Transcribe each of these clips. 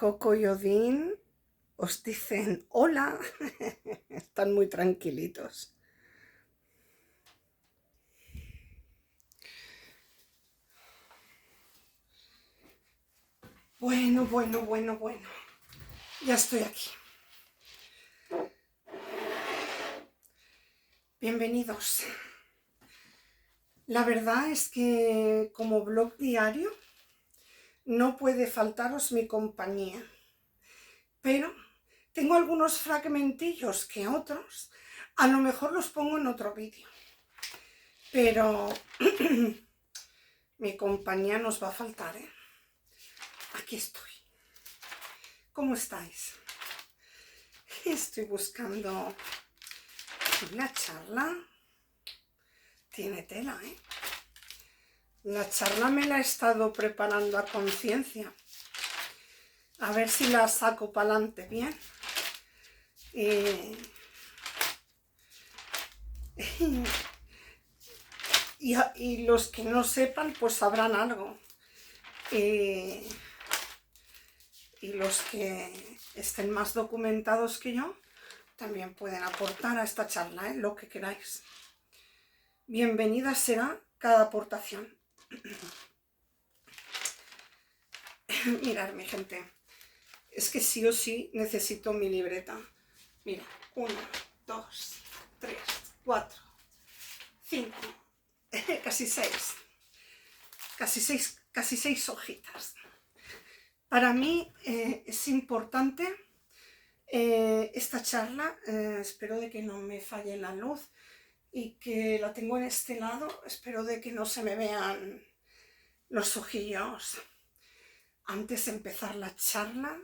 Coco y Odín os dicen hola, están muy tranquilitos. Bueno, ya estoy aquí. Bienvenidos. La verdad es que como blog diario no puede faltaros mi compañía, pero tengo algunos fragmentillos que otros a lo mejor los pongo en otro vídeo, pero mi compañía nos va a faltar, ¿eh? Aquí estoy. ¿Cómo estáis? Estoy buscando una charla. Tiene tela, ¿eh? La charla me la he estado preparando a conciencia. A ver si la saco para adelante bien. Y los que no sepan, pues sabrán algo. Y los que estén más documentados que yo, también pueden aportar a esta charla, ¿eh? Lo que queráis. Bienvenida será cada aportación. Mirad, mi gente, es que sí o sí necesito mi libreta. Mira, 1, 2, 3, 4, 5, casi 6. Casi seis hojitas. Para mí es importante esta charla. Espero de que no me falle la luz y que la tengo en este lado. Espero de que no se me vean los ojillos. Antes de empezar la charla,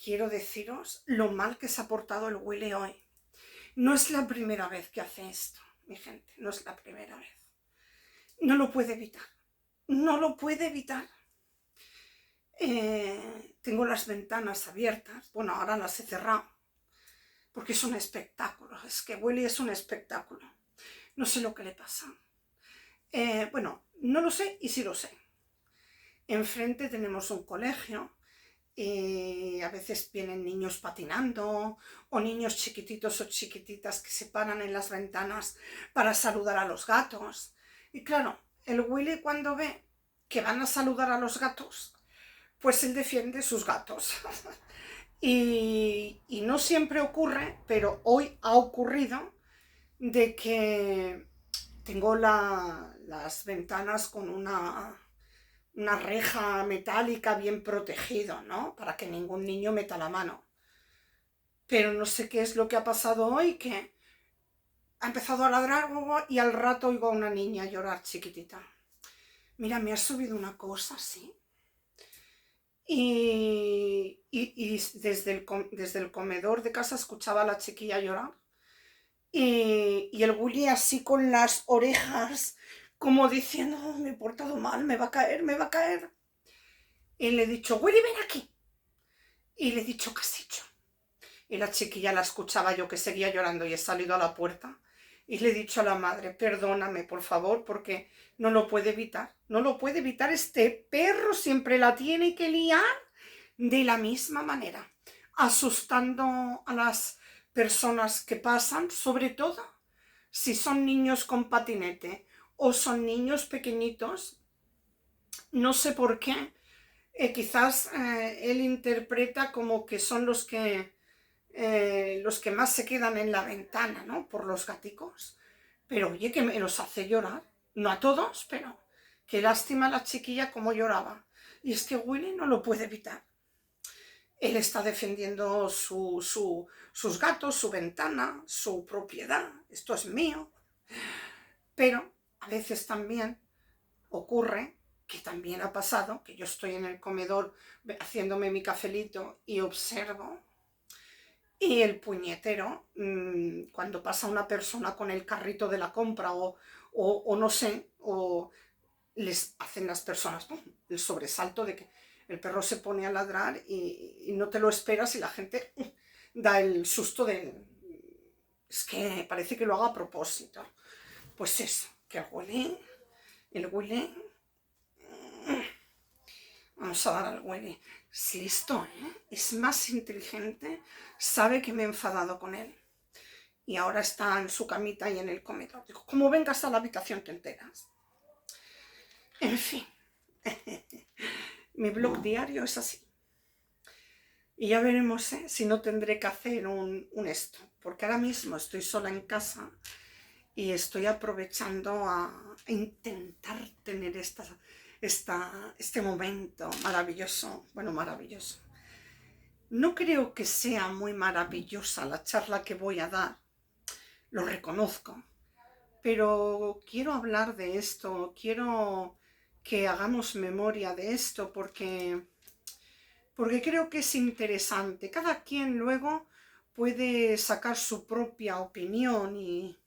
quiero deciros lo mal que se ha portado el Willy hoy. No es la primera vez que hace esto, mi gente, no es la primera vez. No lo puede evitar, no lo puede evitar. Tengo las ventanas abiertas, bueno, ahora las he cerrado, porque es un espectáculo, es que Willy es un espectáculo. No sé lo que le pasa. Bueno, no lo sé y sí lo sé. Enfrente tenemos un colegio y a veces vienen niños patinando o niños chiquititos o chiquititas que se paran en las ventanas para saludar a los gatos. Y claro, el Willy cuando ve que van a saludar a los gatos, pues él defiende sus gatos. y no siempre ocurre, pero hoy ha ocurrido de que tengo las ventanas con una reja metálica bien protegido, ¿no? Para que ningún niño meta la mano. Pero no sé qué es lo que ha pasado hoy, que ha empezado a ladrar y al rato oigo a una niña llorar chiquitita. Mira, me ha subido una cosa así. Y desde el comedor de casa escuchaba a la chiquilla llorar. Y el Willy así con las orejas, como diciendo, oh, me he portado mal, me va a caer, me va a caer. Y le he dicho, Willy, ven aquí. Y le he dicho, ¿qué has hecho? Y la chiquilla la escuchaba yo que seguía llorando y he salido a la puerta. Y le he dicho a la madre, perdóname, por favor, porque no lo puede evitar. No lo puede evitar, este perro siempre la tiene que liar de la misma manera, asustando a las personas que pasan, sobre todo si son niños con patinete o son niños pequeñitos. No sé por qué, quizás él interpreta como que son los que más se quedan en la ventana, ¿no? Por los gaticos. Pero oye, que me los hace llorar. No a todos, pero qué lástima la chiquilla como lloraba. Y es que Willy no lo puede evitar. Él está defendiendo sus gatos, su ventana, su propiedad. Esto es mío. Pero a veces también ocurre, que también ha pasado, que yo estoy en el comedor haciéndome mi cafelito y observo. Y el puñetero, cuando pasa una persona con el carrito de la compra o no sé, o les hacen las personas, ¡pum!, el sobresalto de que el perro se pone a ladrar y no te lo esperas y la gente da el susto de... Es que parece que lo haga a propósito. Pues eso, que el Willy Vamos a dar al Willy. Es listo, ¿eh? Es más inteligente, sabe que me he enfadado con él. Y ahora está en su camita y en el comedor. Digo, como vengas a la habitación te enteras. En fin, mi blog diario es así. Y ya veremos si no tendré que hacer un esto. Porque ahora mismo estoy sola en casa y estoy aprovechando a intentar tener este momento maravilloso. Bueno, maravilloso. No creo que sea muy maravillosa la charla que voy a dar, lo reconozco, pero quiero hablar de esto, quiero que hagamos memoria de esto porque creo que es interesante. Cada quien luego puede sacar su propia opinión y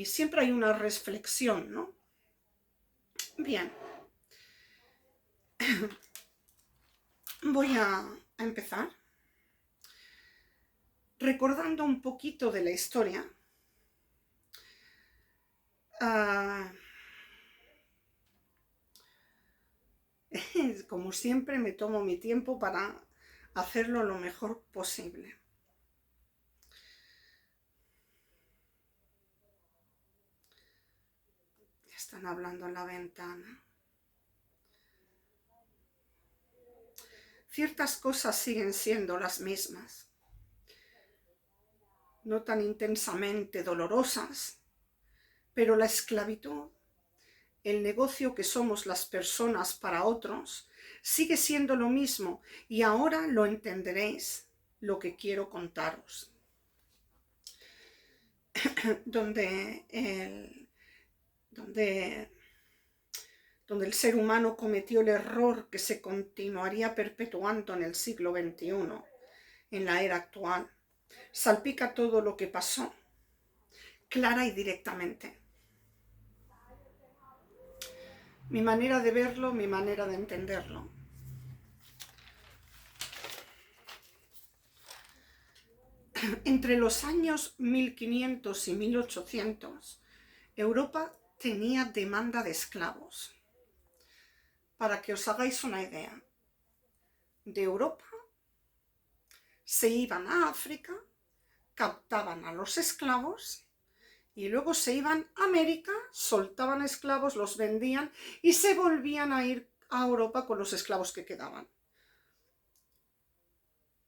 siempre hay una reflexión, ¿no? Bien, voy a empezar recordando un poquito de la historia. Como siempre me tomo mi tiempo para hacerlo lo mejor posible. Están hablando en la ventana. Ciertas cosas siguen siendo las mismas, no tan intensamente dolorosas, pero la esclavitud, el negocio que somos las personas para otros, sigue siendo lo mismo y ahora lo entenderéis, lo que quiero contaros. donde el ser humano cometió el error que se continuaría perpetuando en el siglo XXI, en la era actual. Salpica todo lo que pasó, clara y directamente. Mi manera de verlo, mi manera de entenderlo. Entre los años 1500 y 1800, Europa tenía demanda de esclavos. Para que os hagáis una idea, de Europa se iban a África, captaban a los esclavos y luego se iban a América, soltaban esclavos, los vendían y se volvían a ir a Europa con los esclavos que quedaban.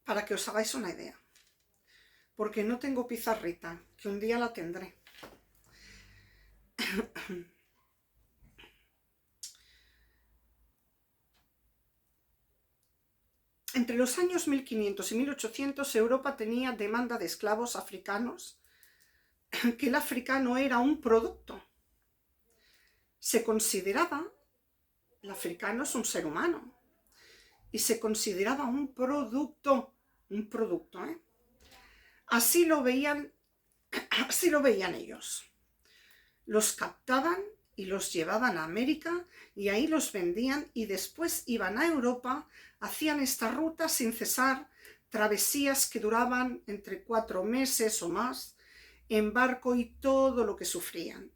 Para que os hagáis una idea. Porque no tengo pizarrita, que un día la tendré. Entre los años 1500 y 1800, Europa tenía demanda de esclavos africanos, que el africano era un producto. Se consideraba, el africano es un ser humano, y se consideraba un producto, ¿eh? Así lo veían ellos. Los captaban y los llevaban a América y ahí los vendían y después iban a Europa, hacían esta ruta sin cesar, travesías que duraban entre 4 meses o más, en barco y todo lo que sufrían.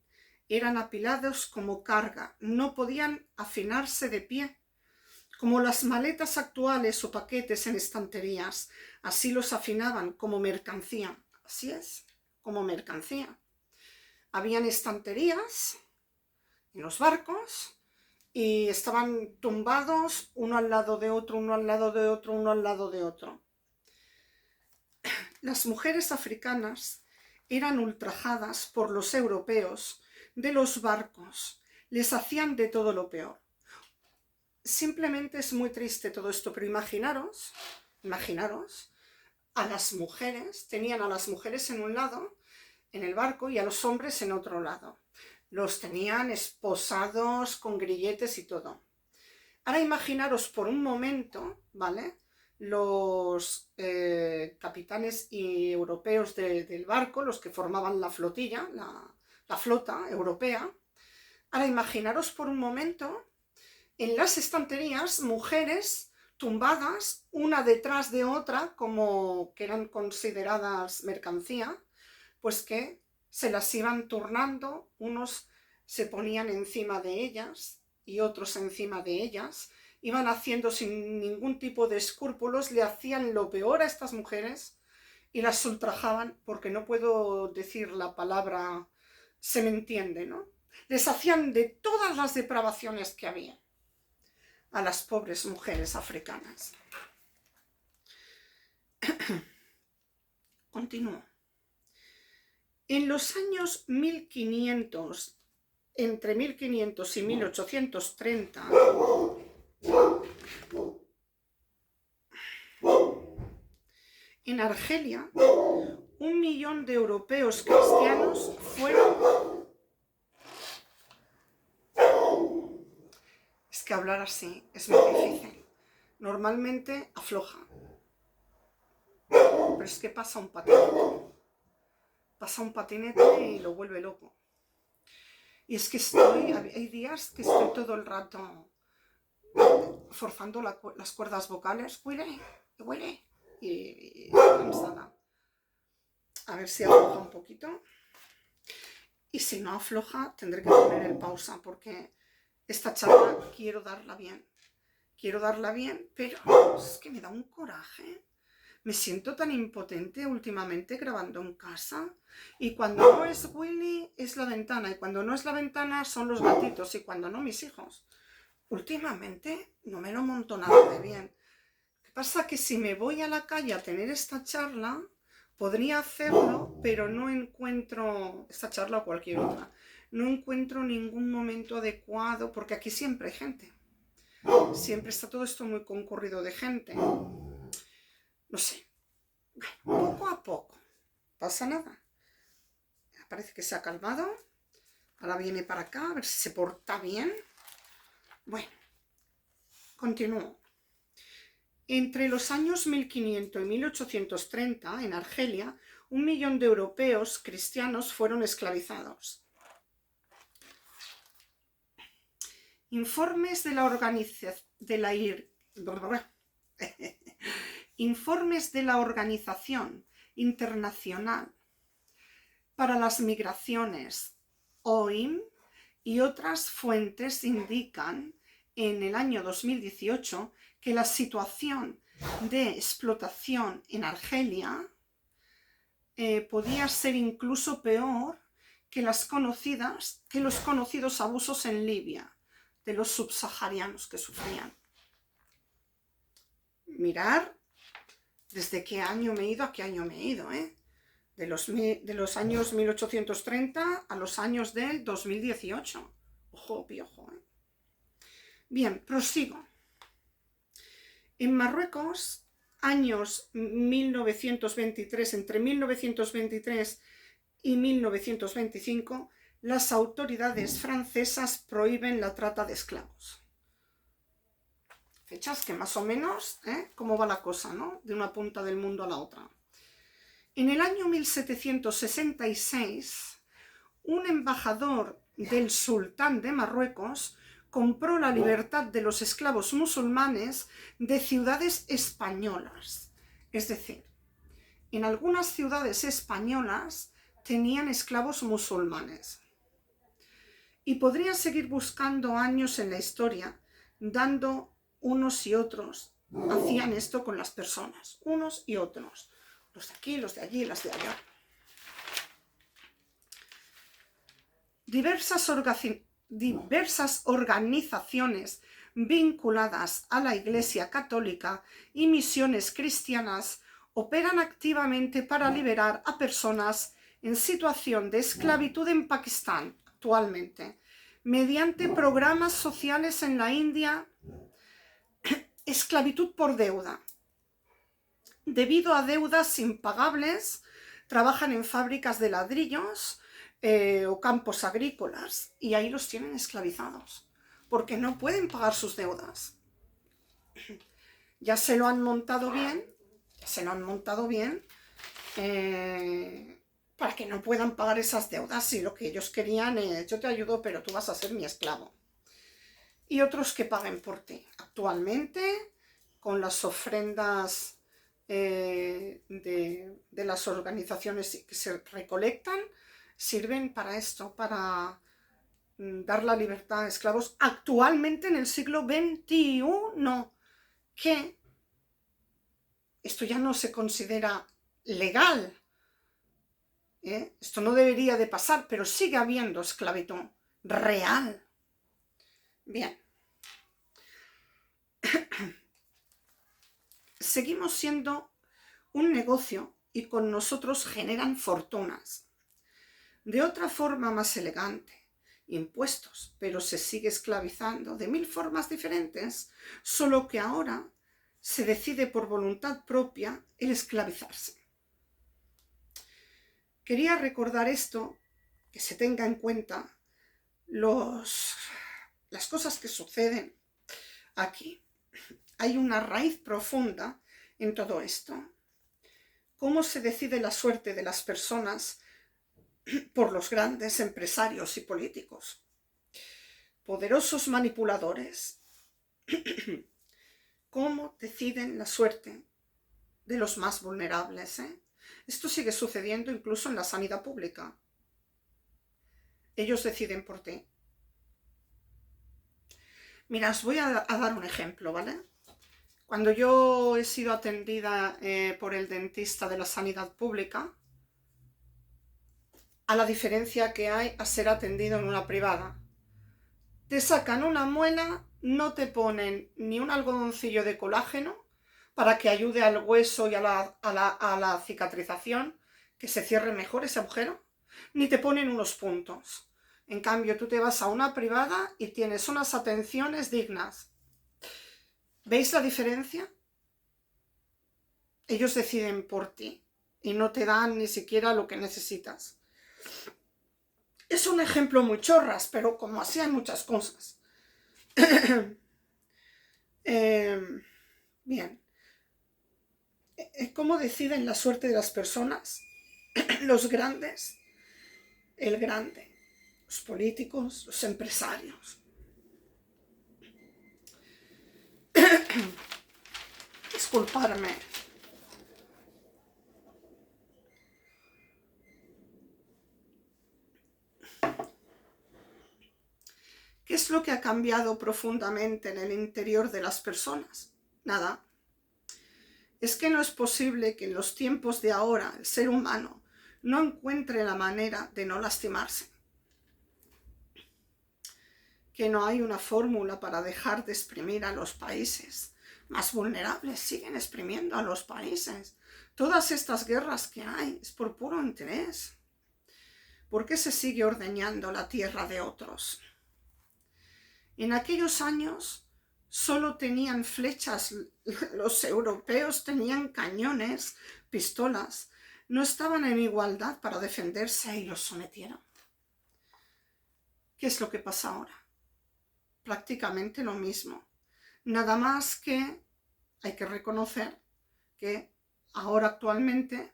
Eran apilados como carga, no podían afinarse de pie, como las maletas actuales o paquetes en estanterías, así los afinaban como mercancía. Así es, como mercancía. Habían estanterías en los barcos y estaban tumbados uno al lado de otro, uno al lado de otro, uno al lado de otro. Las mujeres africanas eran ultrajadas por los europeos de los barcos, les hacían de todo lo peor. Simplemente es muy triste todo esto, pero imaginaros, a las mujeres, tenían a las mujeres en un lado, en el barco, y a los hombres en otro lado. Los tenían esposados con grilletes y todo. Ahora imaginaros por un momento, ¿vale? Los capitanes europeos del barco, los que formaban la flotilla, la flota europea. Ahora imaginaros por un momento en las estanterías mujeres tumbadas una detrás de otra, como que eran consideradas mercancía, pues que se las iban turnando, unos se ponían encima de ellas y otros encima de ellas, iban haciendo sin ningún tipo de escrúpulos, le hacían lo peor a estas mujeres y las ultrajaban, porque no puedo decir la palabra, se me entiende, ¿no? Les hacían de todas las depravaciones que había a las pobres mujeres africanas. Continúo. En los años 1500, entre 1500 y 1830, en Argelia, 1 millón de europeos cristianos fueron... Es que hablar así es muy difícil. Normalmente afloja. Pero es que pasa un patinete. Pasa un patinete y lo vuelve loco. Y es que hay días que estoy todo el rato forzando las cuerdas vocales. Huele. Y cansada. A ver si afloja un poquito. Y si no afloja, tendré que poner el pausa, porque esta charla quiero darla bien. Quiero darla bien, pero es que me da un coraje. Me siento tan impotente últimamente grabando en casa. Y cuando no es Willy, es la ventana. Y cuando no es la ventana, son los gatitos. Y cuando no, mis hijos. Últimamente no me lo monto nada de bien. ¿Qué pasa? Que si me voy a la calle a tener esta charla, podría hacerlo, pero no encuentro, esta charla o cualquier otra, no encuentro ningún momento adecuado, porque aquí siempre hay gente. Siempre está todo esto muy concurrido de gente. No sé. Poco a poco. Pasa nada. Parece que se ha calmado. Ahora viene para acá, a ver si se porta bien. Bueno, continúo. Entre los años 1500 y 1830, en Argelia, 1 millón de europeos cristianos fueron esclavizados. Informes de la Organización Internacional para las Migraciones, OIM, y otras fuentes indican en el año 2018 que la situación de explotación en Argelia podía ser incluso peor que los conocidos abusos en Libia de los subsaharianos que sufrían. Mirar desde qué año me he ido a qué año me he ido, de los años 1830 a los años del 2018. Ojo, piojo, Bien, prosigo. En Marruecos, años 1923, entre 1923 y 1925, las autoridades francesas prohíben la trata de esclavos. Fechas que más o menos, cómo va la cosa, ¿no? De una punta del mundo a la otra. En el año 1766, un embajador del sultán de Marruecos compró la libertad de los esclavos musulmanes de ciudades españolas. Es decir, en algunas ciudades españolas tenían esclavos musulmanes. Y podría seguir buscando años en la historia, dando unos y otros. Hacían esto con las personas, unos y otros. Los de aquí, los de allí, las de allá. Diversas organizaciones vinculadas a la Iglesia Católica y misiones cristianas operan activamente para liberar a personas en situación de esclavitud en Pakistán actualmente, mediante programas sociales en la India. Esclavitud por deuda. Debido a deudas impagables, trabajan en fábricas de ladrillos o campos agrícolas, y ahí los tienen esclavizados, porque no pueden pagar sus deudas. Ya se lo han montado bien, para que no puedan pagar esas deudas, y lo que ellos querían es: yo te ayudo, pero tú vas a ser mi esclavo. Y otros que paguen por ti. Actualmente, con las ofrendas de las organizaciones que se recolectan, sirven para esto, para dar la libertad a esclavos actualmente en el siglo XXI, que esto ya no se considera legal, ¿eh? Esto no debería de pasar, pero sigue habiendo esclavitud real. Bien. Seguimos siendo un negocio y con nosotros generan fortunas. De otra forma más elegante, impuestos, pero se sigue esclavizando de 1000 formas diferentes, solo que ahora se decide por voluntad propia el esclavizarse. Quería recordar esto, que se tenga en cuenta las cosas que suceden aquí. Hay una raíz profunda en todo esto. ¿Cómo se decide la suerte de las personas por los grandes empresarios y políticos? Poderosos manipuladores. ¿Cómo deciden la suerte de los más vulnerables? Esto sigue sucediendo incluso en la sanidad pública. Ellos deciden por ti. Mira, os voy a dar un ejemplo, ¿vale? Cuando yo he sido atendida por el dentista de la sanidad pública, a la diferencia que hay a ser atendido en una privada. Te sacan una muela, no te ponen ni un algodoncillo de colágeno para que ayude al hueso y a la cicatrización, que se cierre mejor ese agujero, ni te ponen unos puntos. En cambio, tú te vas a una privada y tienes unas atenciones dignas. ¿Veis la diferencia? Ellos deciden por ti y no te dan ni siquiera lo que necesitas. Es un ejemplo muy chorras, pero como así hay muchas cosas. Bien. ¿Cómo deciden la suerte de las personas? Los grandes, el grande, los políticos, los empresarios. Disculparme. ¿Qué es lo que ha cambiado profundamente en el interior de las personas? Nada. Es que no es posible que en los tiempos de ahora el ser humano no encuentre la manera de no lastimarse. Que no hay una fórmula para dejar de exprimir a los países más vulnerables. Siguen exprimiendo a los países. Todas estas guerras que hay es por puro interés. ¿Por qué se sigue ordeñando la tierra de otros? En aquellos años solo tenían flechas, los europeos tenían cañones, pistolas, no estaban en igualdad para defenderse y los sometieron. ¿Qué es lo que pasa ahora? Prácticamente lo mismo. Nada más que hay que reconocer que ahora actualmente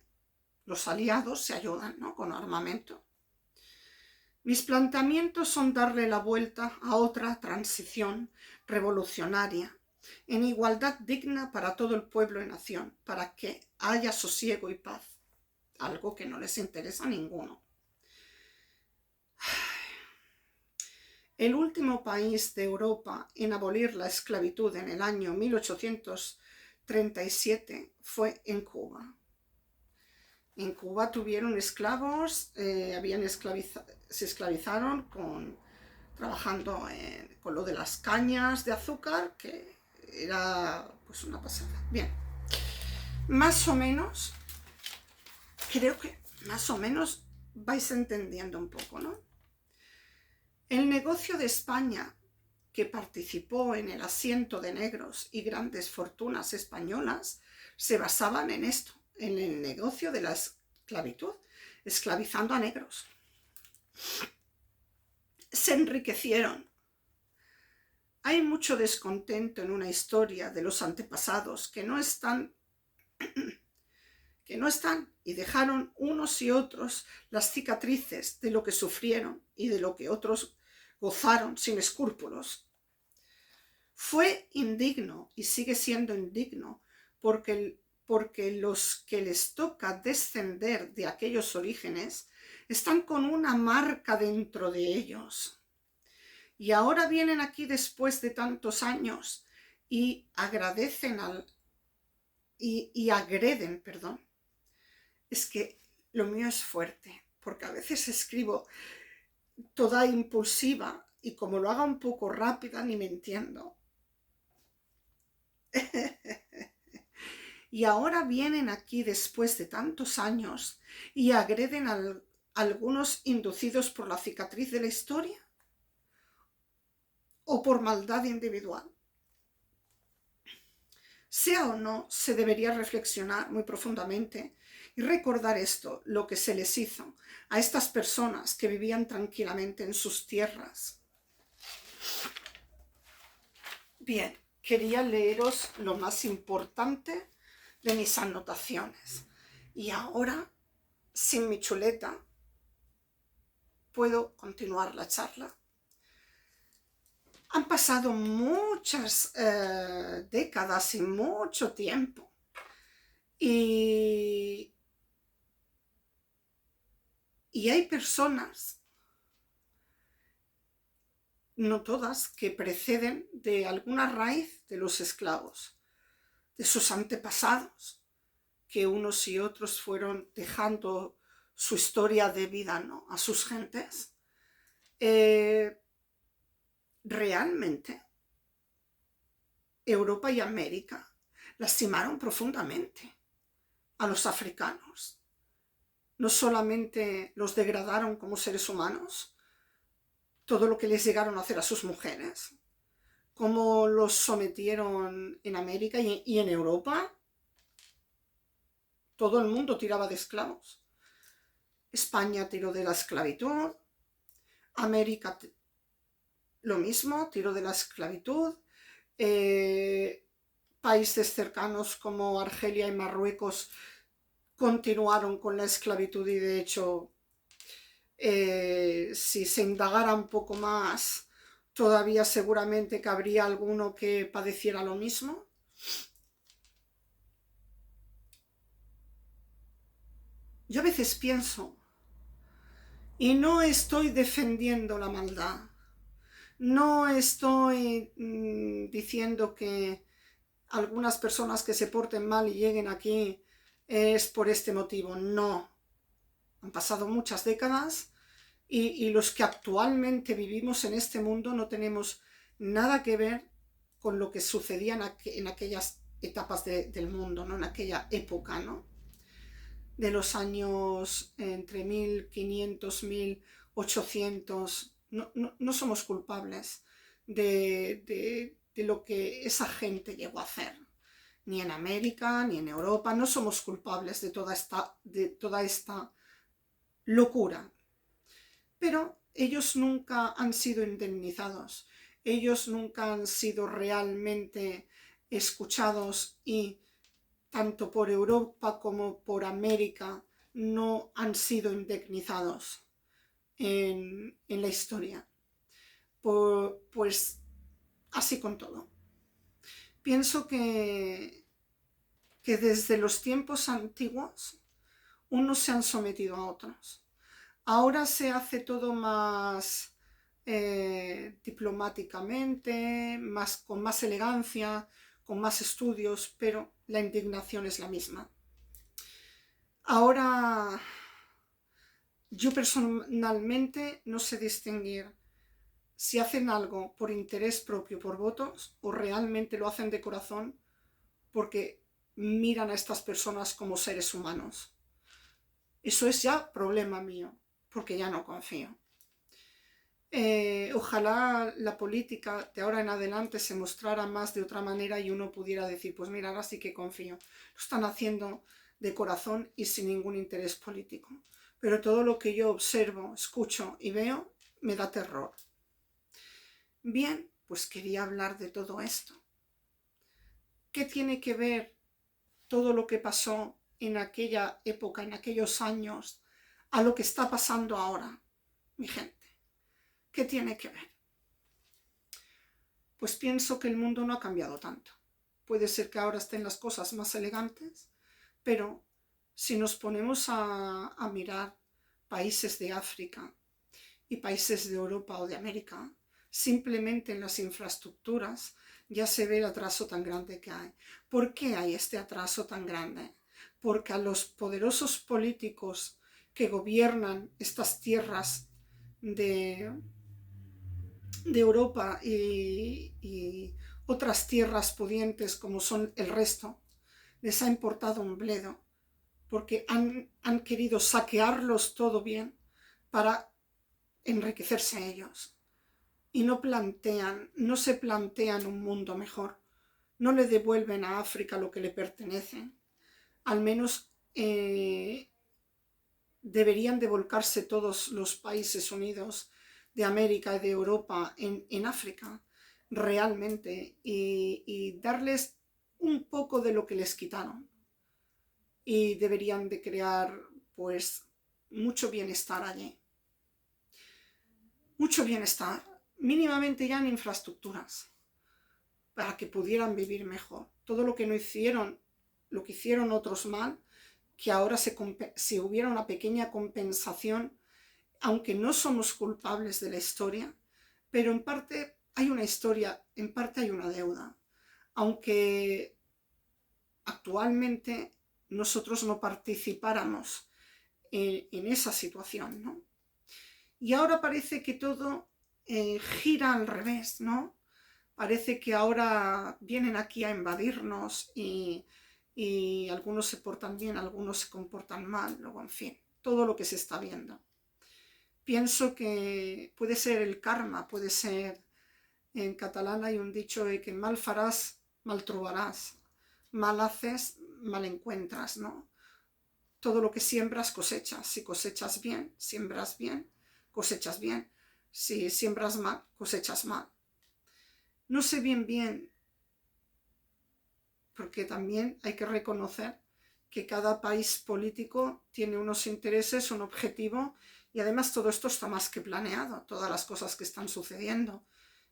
los aliados se ayudan, ¿no?, con armamento. Mis planteamientos son darle la vuelta a otra transición revolucionaria, en igualdad digna para todo el pueblo y nación, para que haya sosiego y paz, algo que no les interesa a ninguno. El último país de Europa en abolir la esclavitud en el año 1837 fue en Cuba. En Cuba tuvieron esclavos, se esclavizaron trabajando con lo de las cañas de azúcar, que era pues una pasada. Bien, más o menos, creo que más o menos vais entendiendo un poco, ¿no? El negocio de España, que participó en el asiento de negros y grandes fortunas españolas, se basaban en esto, en el negocio de la esclavitud, esclavizando a negros. Se enriquecieron. Hay mucho descontento en una historia de los antepasados que no están y dejaron unos y otros las cicatrices de lo que sufrieron y de lo que otros gozaron sin escrúpulos. Fue indigno y sigue siendo indigno porque los que les toca descender de aquellos orígenes están con una marca dentro de ellos. y ahora vienen aquí después de tantos años y agradecen y agreden, perdón. Es que lo mío es fuerte, porque a veces escribo toda impulsiva y como lo haga un poco rápida ni me entiendo. Y ahora vienen aquí después de tantos años y agreden a algunos inducidos por la cicatriz de la historia o por maldad individual. Sea o no, se debería reflexionar muy profundamente y recordar esto, lo que se les hizo a estas personas que vivían tranquilamente en sus tierras. Bien, quería leeros lo más importante de mis anotaciones. Y ahora, sin mi chuleta, puedo continuar la charla. Han pasado muchas décadas y mucho tiempo. Y hay personas, no todas, que preceden de alguna raíz de los esclavos, de sus antepasados, que unos y otros fueron dejando su historia de vida, ¿no?, a sus gentes. Realmente, Europa y América lastimaron profundamente a los africanos. No solamente los degradaron como seres humanos, todo lo que les llegaron a hacer a sus mujeres, cómo los sometieron en América y en Europa. Todo el mundo tiraba de esclavos. España tiró de la esclavitud, América lo mismo, tiró de la esclavitud. Países cercanos como Argelia y Marruecos continuaron con la esclavitud y de hecho, si se indagara un poco más, todavía seguramente que habría alguno que padeciera lo mismo. Yo a veces pienso, y no estoy defendiendo la maldad, no estoy diciendo que algunas personas que se porten mal y lleguen aquí es por este motivo, no. Han pasado muchas décadas y los que actualmente vivimos en este mundo no tenemos nada que ver con lo que sucedía en aquellas etapas del mundo, ¿no?, en aquella época, ¿no?, de los años entre 1500, 1800. No somos culpables de lo que esa gente llegó a hacer, ni en América, ni en Europa. No somos culpables de toda esta locura. Pero ellos nunca han sido indemnizados, ellos nunca han sido realmente escuchados y tanto por Europa como por América no han sido indemnizados en la historia. Pues así con todo. Pienso que desde los tiempos antiguos unos se han sometido a otros. Ahora se hace todo más diplomáticamente, con más elegancia, con más estudios, pero la indignación es la misma. Ahora, yo personalmente no sé distinguir si hacen algo por interés propio, por votos, o realmente lo hacen de corazón porque miran a estas personas como seres humanos. Eso es ya problema mío, porque ya no confío. Ojalá la política de ahora en adelante se mostrara más de otra manera y uno pudiera decir, pues mira, ahora sí que confío. Lo están haciendo de corazón y sin ningún interés político. Pero todo lo que yo observo, escucho y veo me da terror. Bien, pues quería hablar de todo esto. ¿Qué tiene que ver todo lo que pasó en aquella época, en aquellos años, a lo que está pasando ahora, mi gente? ¿Qué tiene que ver? Pues pienso que el mundo no ha cambiado tanto. Puede ser que ahora estén las cosas más elegantes, pero si nos ponemos a mirar países de África y países de Europa o de América, simplemente en las infraestructuras, ya se ve el atraso tan grande que hay. ¿Por qué hay este atraso tan grande? Porque a los poderosos políticos que gobiernan estas tierras de Europa y otras tierras pudientes como son el resto, les ha importado un bledo, porque han querido saquearlos todo bien para enriquecerse ellos. Y no se plantean un mundo mejor, no le devuelven a África lo que le pertenece. Al menos deberían de volcarse todos los países unidos de América y de Europa en África, realmente, y darles un poco de lo que les quitaron. Y deberían de crear, pues, mucho bienestar allí. Mucho bienestar, mínimamente ya en infraestructuras, para que pudieran vivir mejor. Todo lo que no hicieron, lo que hicieron otros mal, que ahora si hubiera una pequeña compensación, aunque no somos culpables de la historia, pero en parte hay una historia, en parte hay una deuda, aunque actualmente nosotros no participáramos en esa situación, ¿no? Y ahora parece que todo gira al revés, ¿no? Parece que ahora vienen aquí a invadirnos y algunos se portan bien, algunos se comportan mal, luego, en fin, todo lo que se está viendo. Pienso que puede ser el karma, puede ser, en catalán hay un dicho de que mal farás, mal trobarás, mal haces, mal encuentras, ¿no? Todo lo que siembras cosechas, si cosechas bien, siembras bien, cosechas bien, si siembras mal, cosechas mal. No sé bien, porque también hay que reconocer que cada país político tiene unos intereses, un objetivo, y además todo esto está más que planeado, todas las cosas que están sucediendo.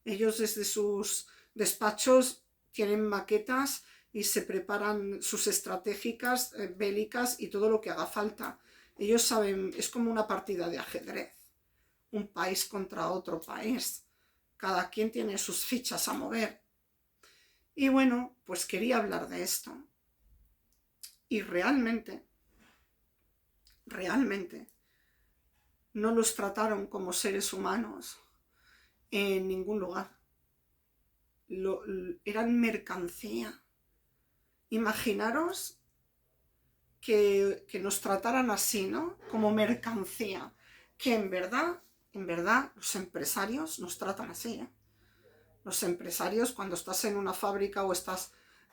Ellos desde sus despachos tienen maquetas y se preparan sus estratégicas bélicas y todo lo que haga falta. Ellos saben, es como una partida de ajedrez, un país contra otro país. Cada quien tiene sus fichas a mover. Y bueno, pues quería hablar de esto. Y realmente, no los trataron como seres humanos en ningún lugar. Eran mercancía. Imaginaros que nos trataran así, ¿no? Como mercancía. Que en verdad, los empresarios nos tratan así, ¿eh? Los empresarios, cuando estás en una fábrica o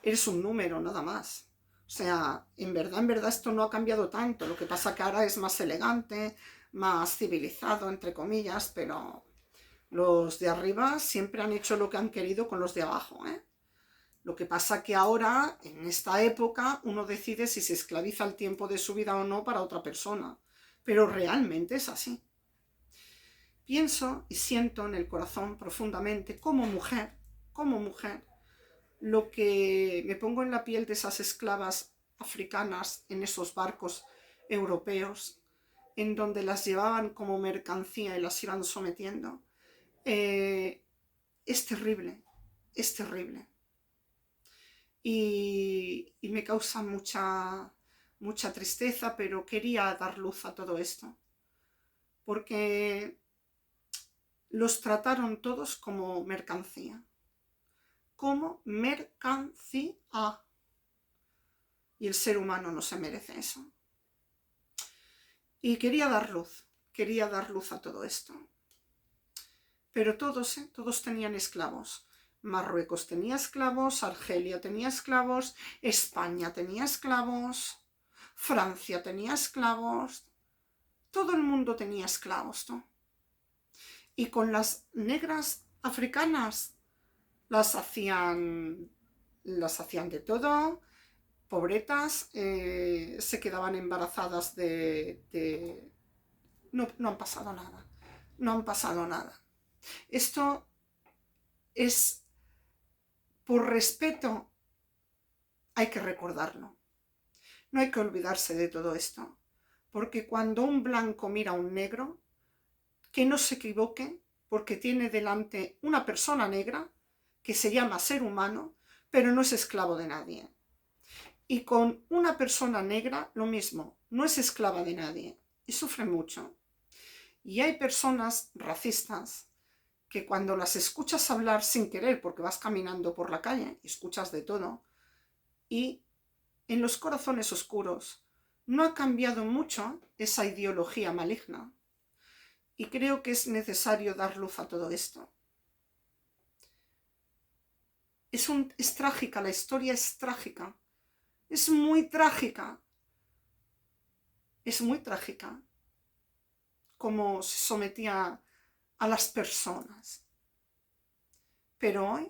eres un número, nada más. O sea, en verdad esto no ha cambiado tanto. Lo que pasa que ahora es más elegante, más civilizado, entre comillas, pero los de arriba siempre han hecho lo que han querido con los de abajo, ¿eh? Lo que pasa que ahora, en esta época, uno decide si se esclaviza el tiempo de su vida o no para otra persona. Pero realmente es así. Pienso y siento en el corazón profundamente, como mujer, lo que me pongo en la piel de esas esclavas africanas en esos barcos europeos, en donde las llevaban como mercancía y las iban sometiendo. Es terrible, es terrible. Y me causa mucha tristeza, pero quería dar luz a todo esto, porque los trataron todos como mercancía. Como mercancía. Y el ser humano no se merece eso. Y quería dar luz a todo esto. Pero todos tenían esclavos. Marruecos tenía esclavos, Argelia tenía esclavos, España tenía esclavos, Francia tenía esclavos, todo el mundo tenía esclavos, ¿no? Y con las negras africanas las hacían de todo, pobretas, se quedaban embarazadas no han pasado nada, no han pasado nada. Esto es, por respeto, hay que recordarlo. No hay que olvidarse de todo esto, porque cuando un blanco mira a un negro, que no se equivoque, porque tiene delante una persona negra que se llama ser humano, pero no es esclavo de nadie. Y con una persona negra lo mismo, no es esclava de nadie y sufre mucho. Y hay personas racistas que cuando las escuchas hablar sin querer, porque vas caminando por la calle y escuchas de todo, y en los corazones oscuros no ha cambiado mucho esa ideología maligna. Y creo que es necesario dar luz a todo esto. Es trágica, la historia es trágica. Es muy trágica. Es muy trágica cómo se sometía a las personas. Pero hoy,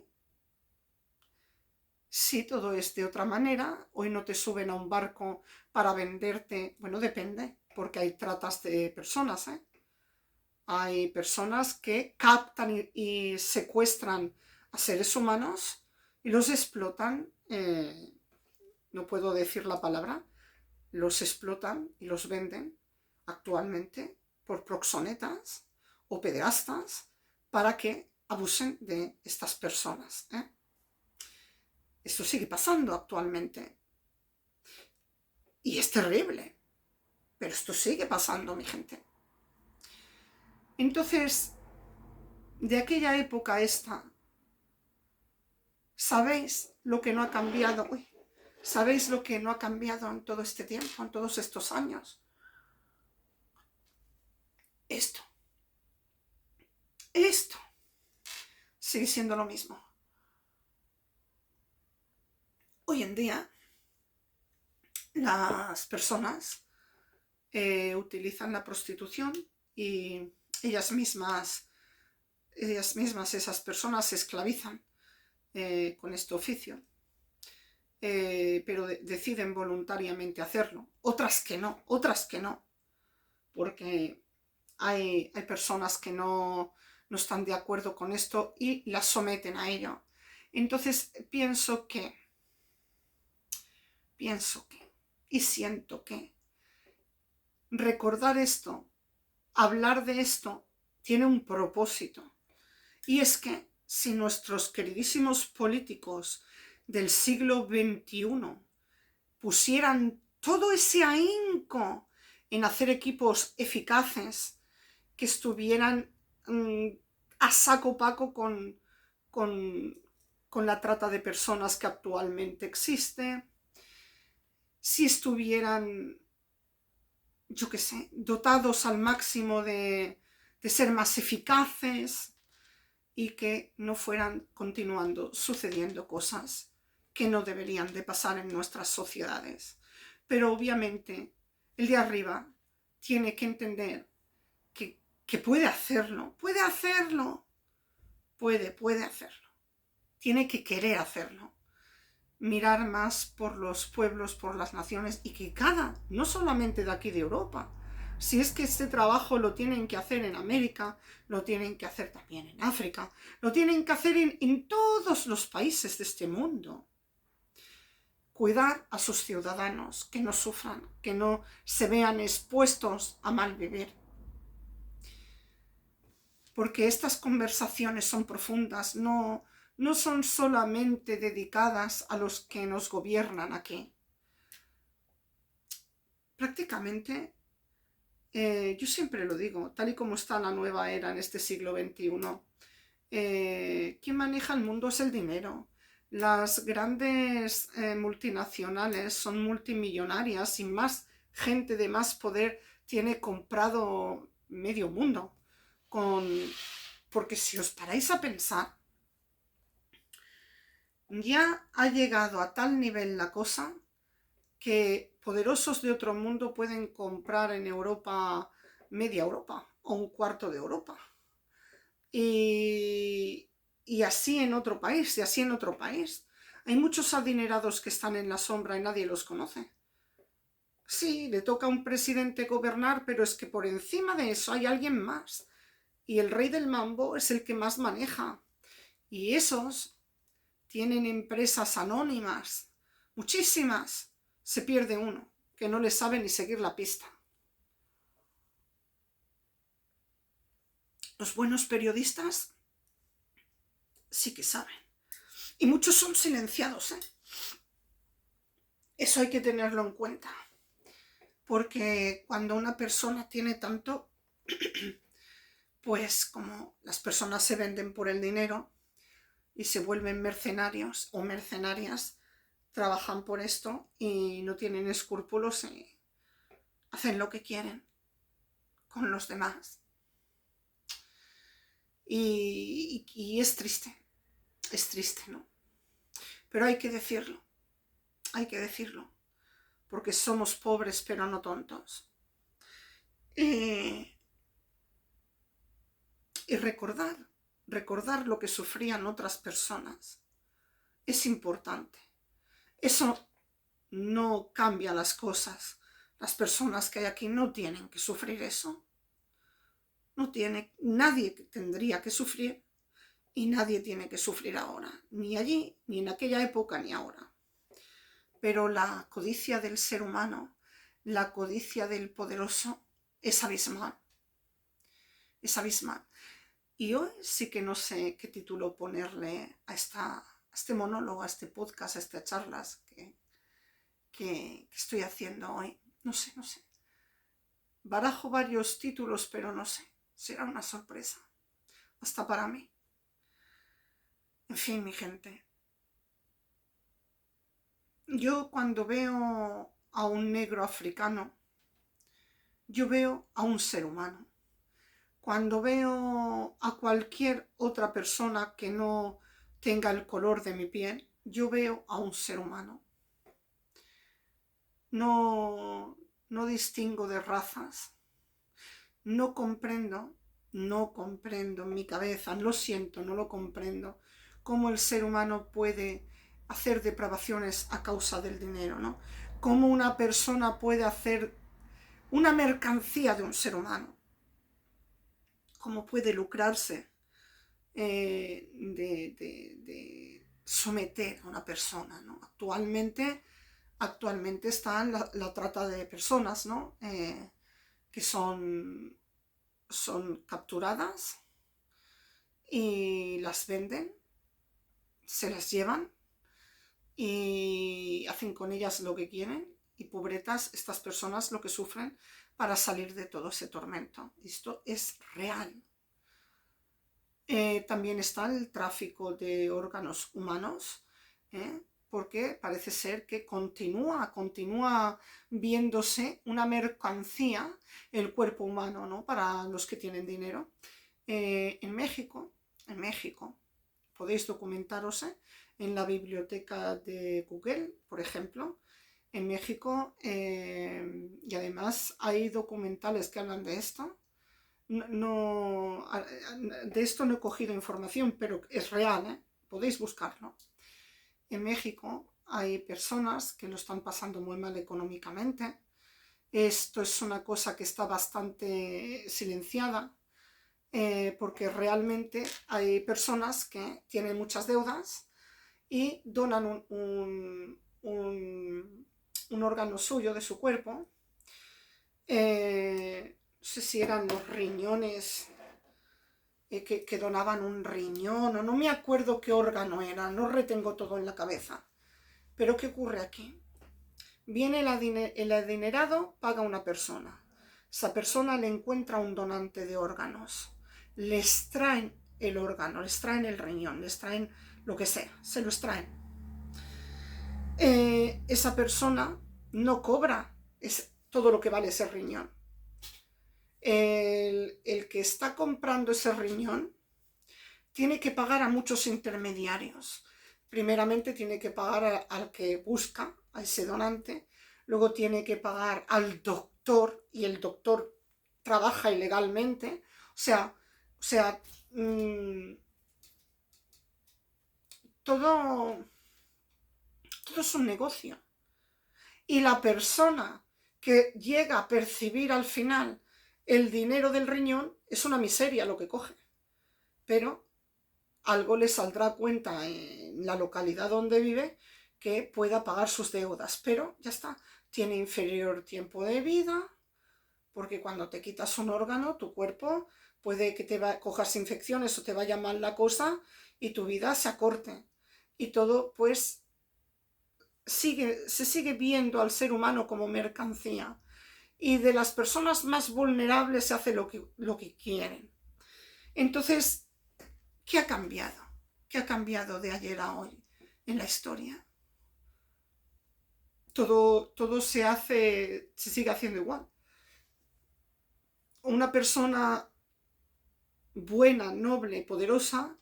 si todo es de otra manera, hoy no te suben a un barco para venderte, bueno, depende, porque hay tratas de personas, ¿eh? Hay personas que captan y secuestran a seres humanos y los explotan, no puedo decir la palabra, los explotan y los venden actualmente por proxonetas o pederastas para que abusen de estas personas, ¿eh? Esto sigue pasando actualmente y es terrible, pero esto sigue pasando, mi gente. Entonces, de aquella época esta, ¿sabéis lo que no ha cambiado? Uy, ¿sabéis lo que no ha cambiado en todo este tiempo, en todos estos años? Esto sigue siendo lo mismo. Hoy en día, las personas utilizan la prostitución y ellas mismas, esas personas se esclavizan con este oficio, pero deciden voluntariamente hacerlo. Otras que no, porque hay personas que no están de acuerdo con esto y las someten a ello. Entonces pienso que y siento que recordar esto, hablar de esto, tiene un propósito. Y es que si nuestros queridísimos políticos del siglo XXI pusieran todo ese ahínco en hacer equipos eficaces que estuvieran a saco paco con la trata de personas que actualmente existe, si estuvieran, yo qué sé, dotados al máximo de ser más eficaces y que no fueran continuando sucediendo cosas que no deberían de pasar en nuestras sociedades. Pero obviamente el de arriba tiene que entender que puede hacerlo, puede hacerlo, tiene que querer hacerlo. Mirar más por los pueblos, por las naciones y que no solamente de aquí de Europa, si es que este trabajo lo tienen que hacer en América, lo tienen que hacer también en África, lo tienen que hacer en todos los países de este mundo. Cuidar a sus ciudadanos, que no sufran, que no se vean expuestos a mal vivir. Porque estas conversaciones son profundas, no son solamente dedicadas a los que nos gobiernan aquí. Prácticamente, yo siempre lo digo, tal y como está la nueva era en este siglo XXI, quien maneja el mundo es el dinero. Las grandes multinacionales son multimillonarias y más gente de más poder tiene comprado medio mundo. Porque si os paráis a pensar, ya ha llegado a tal nivel la cosa que poderosos de otro mundo pueden comprar en Europa media Europa o un cuarto de Europa. Y así en otro país, y así en otro país. Hay muchos adinerados que están en la sombra y nadie los conoce. Sí, le toca a un presidente gobernar, pero es que por encima de eso hay alguien más. Y el rey del mambo es el que más maneja. Y esos tienen empresas anónimas, muchísimas. Se pierde uno, que no le sabe ni seguir la pista. Los buenos periodistas sí que saben. Y muchos son silenciados, ¿eh? Eso hay que tenerlo en cuenta. Porque cuando una persona tiene tanto, pues como las personas se venden por el dinero y se vuelven mercenarios o mercenarias, trabajan por esto y no tienen escrúpulos y hacen lo que quieren con los demás. Y es triste, ¿no? Pero hay que decirlo, porque somos pobres pero no tontos. Y recordar lo que sufrían otras personas es importante. Eso no cambia las cosas. Las personas que hay aquí no tienen que sufrir eso. Nadie tendría que sufrir y nadie tiene que sufrir ahora, ni allí, ni en aquella época, ni ahora. Pero la codicia del ser humano, la codicia del poderoso, es abismal. Es abismal. Y hoy sí que no sé qué título ponerle a este monólogo, a este podcast, a estas charlas que estoy haciendo hoy. No sé. Barajo varios títulos, pero no sé. Será una sorpresa. Hasta para mí. En fin, mi gente. Yo cuando veo a un negro africano, yo veo a un ser humano. Cuando veo a cualquier otra persona que no tenga el color de mi piel, yo veo a un ser humano. No distingo de razas. No comprendo en mi cabeza, lo siento, no lo comprendo, cómo el ser humano puede hacer depravaciones a causa del dinero, ¿no? Cómo una persona puede hacer una mercancía de un ser humano. Cómo puede lucrarse de someter a una persona, ¿no? Actualmente está la trata de personas, ¿no? Que son capturadas y las venden, se las llevan y hacen con ellas lo que quieren, y pobretas estas personas lo que sufren para salir de todo ese tormento. Esto es real. También está el tráfico de órganos humanos, porque parece ser que continúa viéndose una mercancía el cuerpo humano, ¿no? Para los que tienen dinero. En México, podéis documentaros en la biblioteca de Google, por ejemplo, en México, y además hay documentales que hablan de esto. De esto no he cogido información, pero es real, podéis buscarlo. En México hay personas que lo están pasando muy mal económicamente. Esto es una cosa que está bastante silenciada, porque realmente hay personas que tienen muchas deudas y donan un órgano suyo de su cuerpo. No sé si eran los riñones, que donaban un riñón, o no me acuerdo qué órgano era, no retengo todo en la cabeza. Pero ¿qué ocurre aquí? Viene el adinerado, paga una persona. Esa persona le encuentra un donante de órganos. Les traen el órgano, les traen el riñón, les traen lo que sea, se los traen. Esa persona no cobra todo lo que vale ese riñón. El que está comprando ese riñón tiene que pagar a muchos intermediarios. Primeramente tiene que pagar al que busca, a ese donante. Luego tiene que pagar al doctor, y el doctor trabaja ilegalmente. O sea, todo es un negocio. Y la persona que llega a percibir al final el dinero del riñón es una miseria lo que coge. Pero algo le saldrá a cuenta en la localidad donde vive que pueda pagar sus deudas. Pero ya está, tiene inferior tiempo de vida, porque cuando te quitas un órgano, tu cuerpo puede que cojas infecciones o te vaya mal la cosa y tu vida se acorte. Y todo pues se sigue viendo al ser humano como mercancía. Y de las personas más vulnerables se hace lo que quieren. Entonces, ¿qué ha cambiado? ¿Qué ha cambiado de ayer a hoy en la historia? Todo se sigue haciendo igual. Una persona buena, noble, poderosa,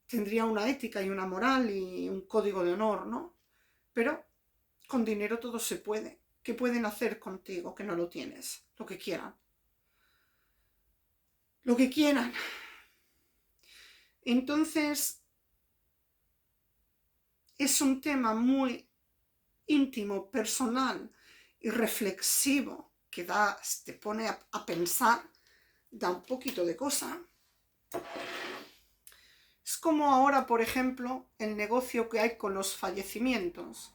tendría una ética y una moral y un código de honor, ¿no? Pero con dinero todo se puede. ¿Qué pueden hacer contigo que no lo tienes? Lo que quieran. Lo que quieran. Entonces, es un tema muy íntimo, personal y reflexivo que te pone a pensar, da un poquito de cosa. Es como ahora, por ejemplo, el negocio que hay con los fallecimientos.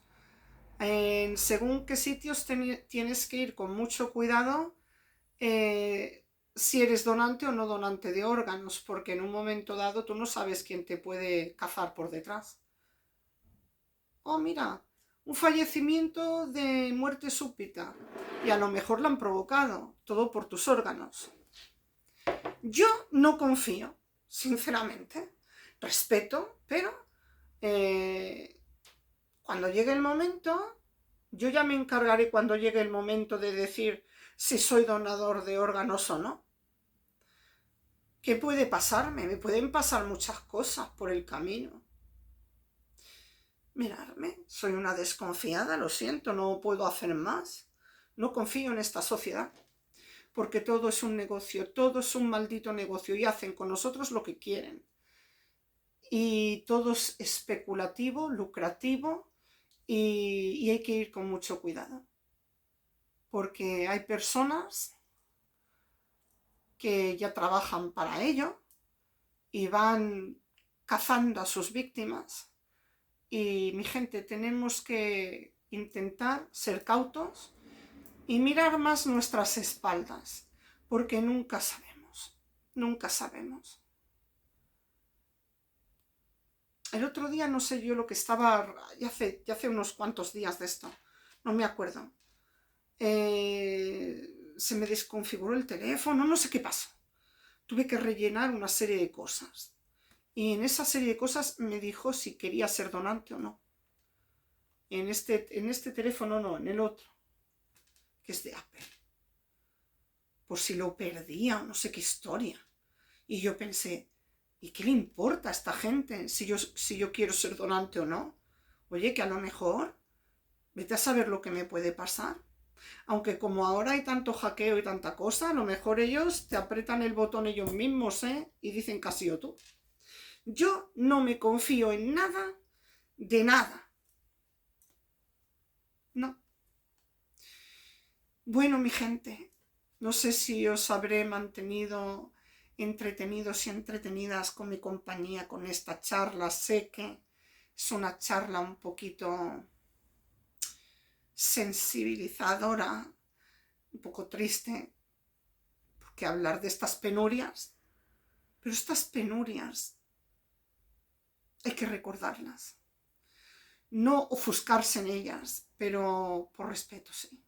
Según qué sitios tienes que ir con mucho cuidado si eres donante o no donante de órganos, porque en un momento dado tú no sabes quién te puede cazar por detrás. Oh, mira, un fallecimiento de muerte súbita y a lo mejor lo han provocado, todo por tus órganos. Yo no confío, sinceramente. Respeto, pero cuando llegue el momento, yo ya me encargaré cuando llegue el momento de decir si soy donador de órganos o no. ¿Qué puede pasarme? Me pueden pasar muchas cosas por el camino. Mirarme, soy una desconfiada, lo siento, no puedo hacer más. No confío en esta sociedad, porque todo es un negocio, todo es un maldito negocio y hacen con nosotros lo que quieren. Y todo es especulativo, lucrativo y hay que ir con mucho cuidado. Porque hay personas que ya trabajan para ello y van cazando a sus víctimas. Y mi gente, tenemos que intentar ser cautos y mirar más nuestras espaldas, porque nunca sabemos, nunca sabemos. El otro día no sé yo lo que estaba, ya hace unos cuantos días de esto, no me acuerdo. Se me desconfiguró el teléfono, no sé qué pasó. Tuve que rellenar una serie de cosas. Y en esa serie de cosas me dijo si quería ser donante o no. En este teléfono no, en el otro, que es de Apple. Por si lo perdía o no sé qué historia. Y yo pensé, ¿y qué le importa a esta gente si yo quiero ser donante o no? Oye, que a lo mejor, vete a saber lo que me puede pasar. Aunque como ahora hay tanto hackeo y tanta cosa, a lo mejor ellos te apretan el botón ellos mismos, y dicen que has sido tú. Yo no me confío en nada, de nada. No. Bueno, mi gente, no sé si os habré mantenido entretenidos y entretenidas con mi compañía, con esta charla. Sé que es una charla un poquito sensibilizadora, un poco triste, porque hablar de estas penurias, pero estas penurias hay que recordarlas. No ofuscarse en ellas, pero por respeto, sí.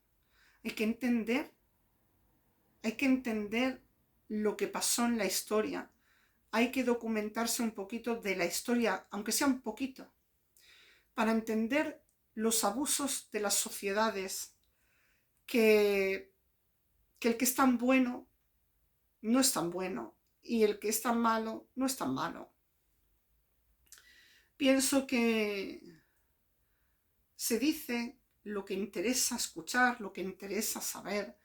Hay que entender lo que pasó en la historia. Hay que documentarse un poquito de la historia, aunque sea un poquito, para entender los abusos de las sociedades, que el que es tan bueno no es tan bueno y el que es tan malo no es tan malo. Pienso que se dice lo que interesa escuchar, lo que interesa saber,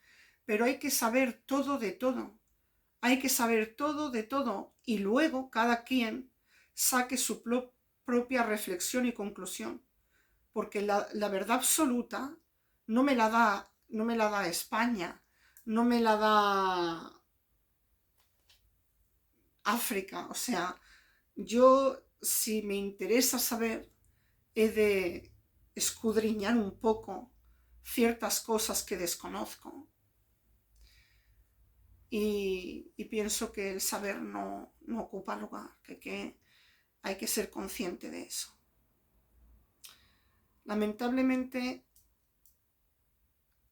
pero hay que saber todo de todo. Hay que saber todo de todo y luego cada quien saque su propia reflexión y conclusión. Porque la verdad absoluta no me la da España, no me la da África. O sea, yo, si me interesa saber, he de escudriñar un poco ciertas cosas que desconozco. y pienso que el saber no ocupa lugar, que hay que ser consciente de eso. Lamentablemente,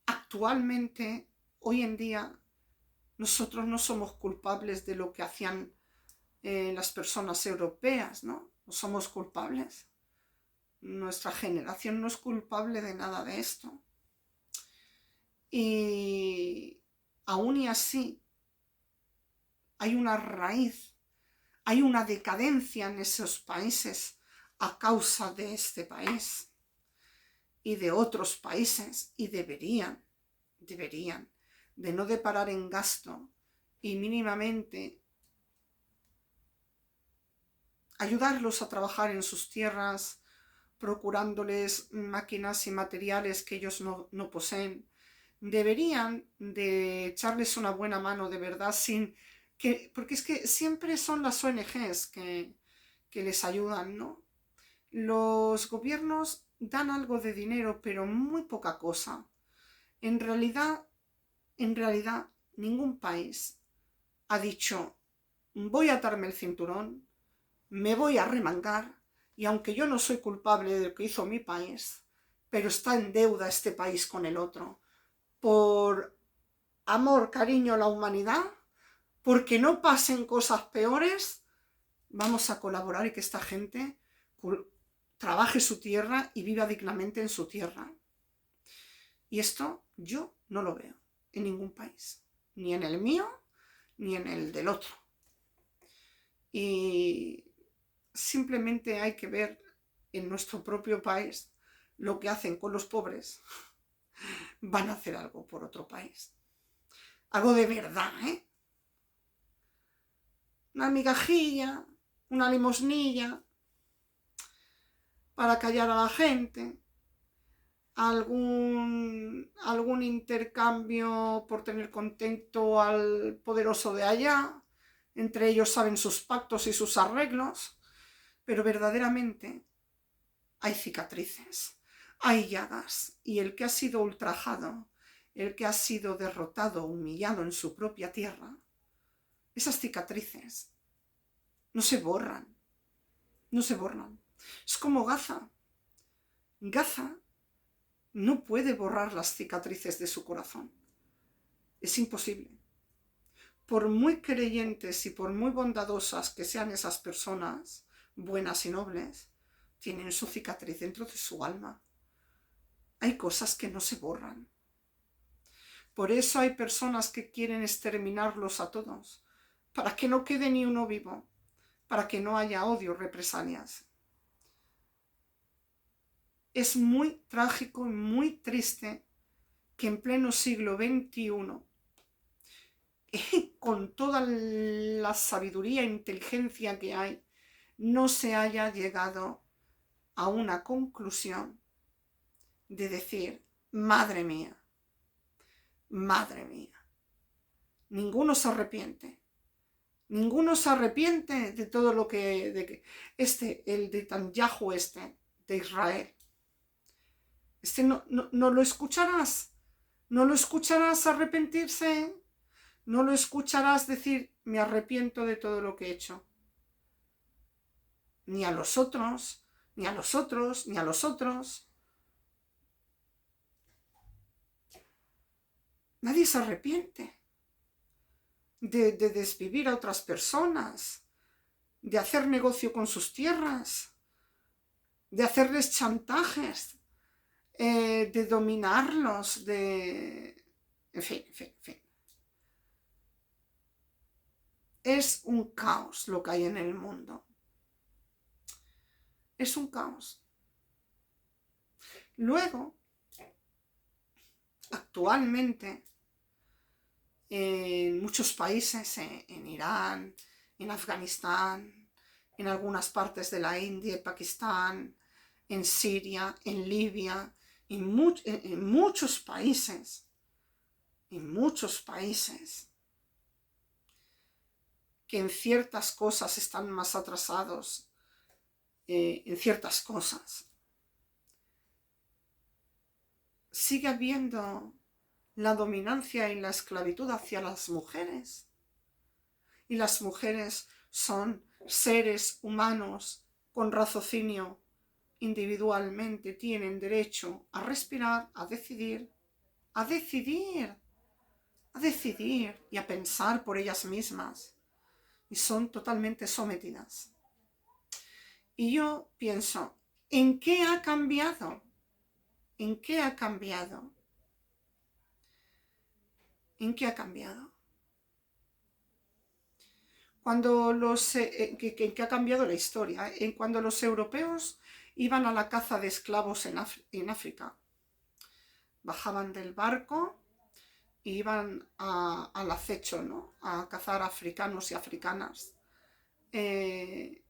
actualmente, hoy en día, nosotros no somos culpables de lo que hacían las personas europeas, ¿no? No somos culpables. Nuestra generación no es culpable de nada de esto. Y aún y así, hay una raíz, hay una decadencia en esos países a causa de este país y de otros países, y deberían de no deparar en gasto y mínimamente ayudarlos a trabajar en sus tierras, procurándoles máquinas y materiales que ellos no poseen. Deberían de echarles una buena mano de verdad, porque es que siempre son las ONGs que les ayudan, ¿no? Los gobiernos dan algo de dinero, pero muy poca cosa. En realidad, ningún país ha dicho, voy a atarme el cinturón, me voy a remangar, y aunque yo no soy culpable de lo que hizo mi país, pero está en deuda este país con el otro, por amor, cariño a la humanidad, porque no pasen cosas peores, vamos a colaborar y que esta gente trabaje su tierra y viva dignamente en su tierra. Y esto yo no lo veo en ningún país, ni en el mío, ni en el del otro. Y simplemente hay que ver en nuestro propio país lo que hacen con los pobres. Van a hacer algo por otro país. Algo de verdad, ¿eh? Una migajilla, una limosnilla para callar a la gente, algún intercambio por tener contento al poderoso de allá. Entre ellos saben sus pactos y sus arreglos, pero verdaderamente hay cicatrices, hay llagas, y el que ha sido ultrajado, el que ha sido derrotado, humillado en su propia tierra, esas cicatrices no se borran, no se borran. Es como Gaza. Gaza no puede borrar las cicatrices de su corazón. Es imposible. Por muy creyentes y por muy bondadosas que sean esas personas, buenas y nobles, tienen su cicatriz dentro de su alma. Hay cosas que no se borran. Por eso hay personas que quieren exterminarlos a todos, para que no quede ni uno vivo, para que no haya odio, represalias. Es muy trágico y muy triste que en pleno siglo XXI, con toda la sabiduría e inteligencia que hay, no se haya llegado a una conclusión de decir, madre mía, ninguno se arrepiente. Ninguno se arrepiente de todo lo que... el de Netanyahu de Israel. No lo escucharás. No lo escucharás arrepentirse. No lo escucharás decir, me arrepiento de todo lo que he hecho. Ni a los otros, ni a los otros, ni a los otros. Nadie se arrepiente de desvivir a otras personas, de hacer negocio con sus tierras, de hacerles chantajes, de dominarlos, En fin. Es un caos lo que hay en el mundo. Es un caos. Luego, actualmente, en muchos países, en Irán, en Afganistán, en algunas partes de la India y Pakistán, en Siria, en Libia, en muchos países, que en ciertas cosas están más atrasados, en ciertas cosas. Sigue habiendo la dominancia y la esclavitud hacia las mujeres. Y las mujeres son seres humanos con raciocinio, individualmente tienen derecho a respirar, a decidir, a decidir, a decidir y a pensar por ellas mismas. Y son totalmente sometidas. Y yo pienso, ¿en qué ha cambiado? ¿En qué ha cambiado? ¿En qué ha cambiado? Cuando que ha cambiado la historia, cuando los europeos iban a la caza de esclavos en África, bajaban del barco e iban al acecho, ¿no? A cazar africanos y africanas. En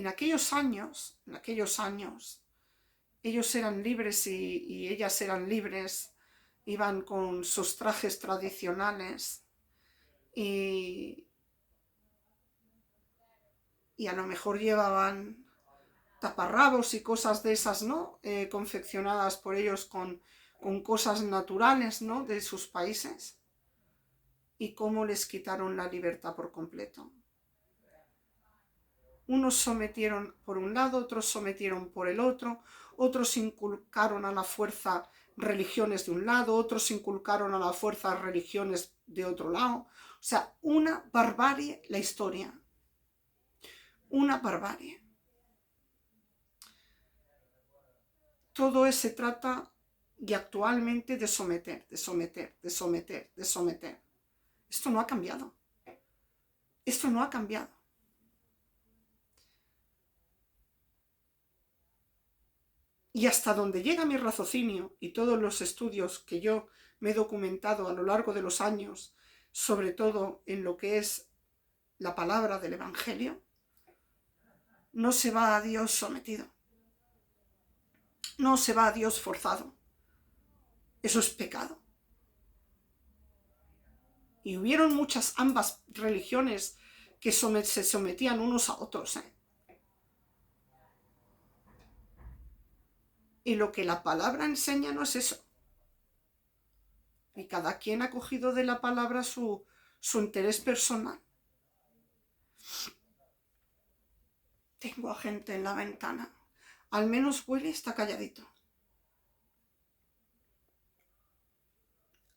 aquellos años, ellos eran libres y ellas eran libres, iban con sus trajes tradicionales y a lo mejor llevaban taparrabos y cosas de esas, ¿no? Confeccionadas por ellos con cosas naturales, ¿no? De sus países. Y cómo les quitaron la libertad por completo. Unos sometieron por un lado, otros sometieron por el otro, otros inculcaron a la fuerza religiones de un lado, otros inculcaron a la fuerza religiones de otro lado. O sea, una barbarie la historia. Una barbarie. Todo se trata y actualmente de someter, de someter, de someter, de someter. Esto no ha cambiado. Esto no ha cambiado. Y hasta donde llega mi raciocinio y todos los estudios que yo me he documentado a lo largo de los años, sobre todo en lo que es la palabra del Evangelio, no se va a Dios sometido. No se va a Dios forzado. Eso es pecado. Y hubieron ambas religiones que se sometían unos a otros. Y lo que la palabra enseña no es eso. Y cada quien ha cogido de la palabra su interés personal. Tengo a gente en la ventana. Al menos Willy está calladito.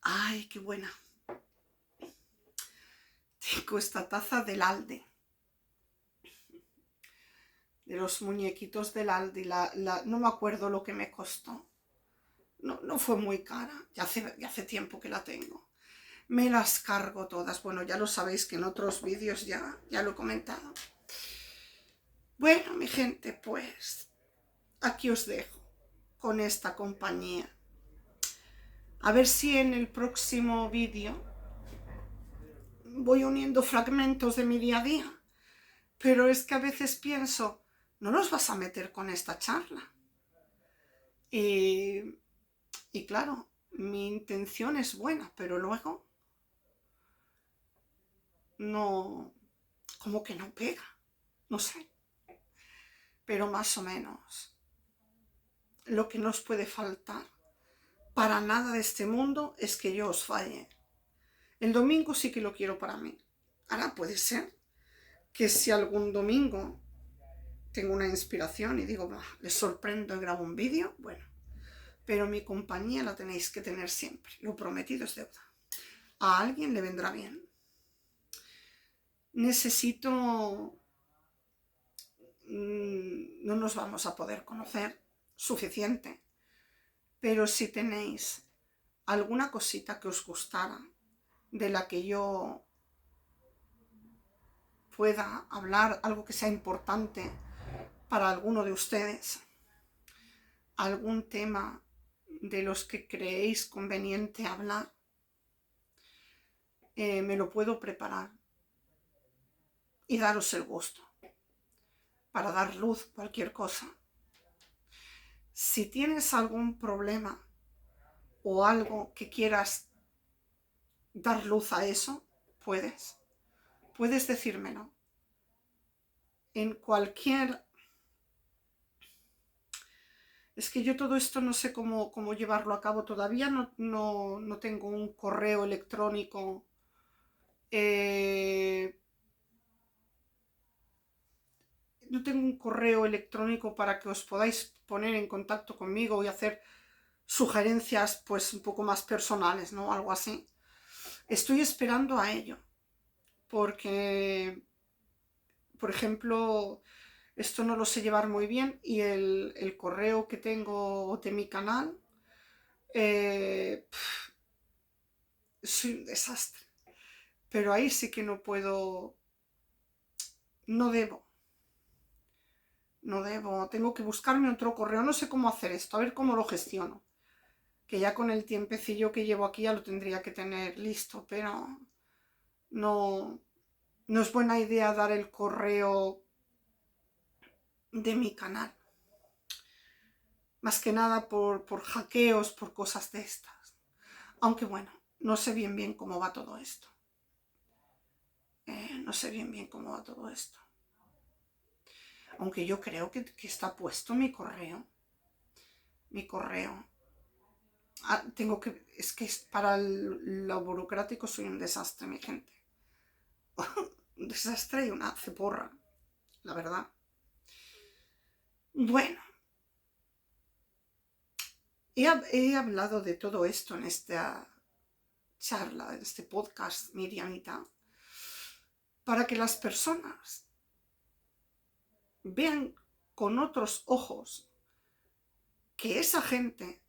¡Ay, qué buena! Tengo esta taza del Aldi. De los muñequitos del Aldi. No me acuerdo lo que me costó. No fue muy cara. Ya hace tiempo que la tengo. Me las cargo todas. Bueno, ya lo sabéis que en otros vídeos ya lo he comentado. Bueno, mi gente, pues aquí os dejo con esta compañía. A ver si en el próximo vídeo voy uniendo fragmentos de mi día a día. Pero es que a veces pienso, no los vas a meter con esta charla. Y claro, mi intención es buena, pero luego no, como que no pega, no sé. Pero más o menos, lo que nos puede faltar para nada de este mundo es que yo os falle. El domingo sí que lo quiero para mí. Ahora puede ser que si algún domingo tengo una inspiración y digo, les sorprendo y grabo un vídeo, bueno, pero mi compañía la tenéis que tener siempre. Lo prometido es deuda. A alguien le vendrá bien. No nos vamos a poder conocer suficiente, pero si tenéis alguna cosita que os gustara, de la que yo pueda hablar, algo que sea importante para alguno de ustedes, algún tema de los que creéis conveniente hablar, me lo puedo preparar y daros el gusto para dar luz a cualquier cosa. Si tienes algún problema o algo que quieras dar luz a eso, puedes decírmelo en cualquier Es que yo todo esto no sé cómo llevarlo a cabo. Todavía no tengo un correo electrónico. eh, no tengo un correo electrónico para que os podáis poner en contacto conmigo y hacer sugerencias pues un poco más personales, ¿no? Algo así. Estoy esperando a ello, porque, por ejemplo, esto no lo sé llevar muy bien y el correo que tengo de mi canal es un desastre. Pero ahí sí que no puedo, no debo, no debo. Tengo que buscarme otro correo. No sé cómo hacer esto, a ver cómo lo gestiono. Que ya con el tiempecillo que llevo aquí ya lo tendría que tener listo, pero no, no es buena idea dar el correo de mi canal. Más que nada por hackeos, por cosas de estas. Aunque bueno, no sé bien cómo va todo esto. No sé bien cómo va todo esto. Aunque yo creo que está puesto mi correo. Mi correo. Tengo que... Es que para lo burocrático soy un desastre, mi gente. Un desastre y una ceporra, la verdad. Bueno, he hablado de todo esto en esta charla, en este podcast, Miriamita, para que las personas vean con otros ojos que esa gente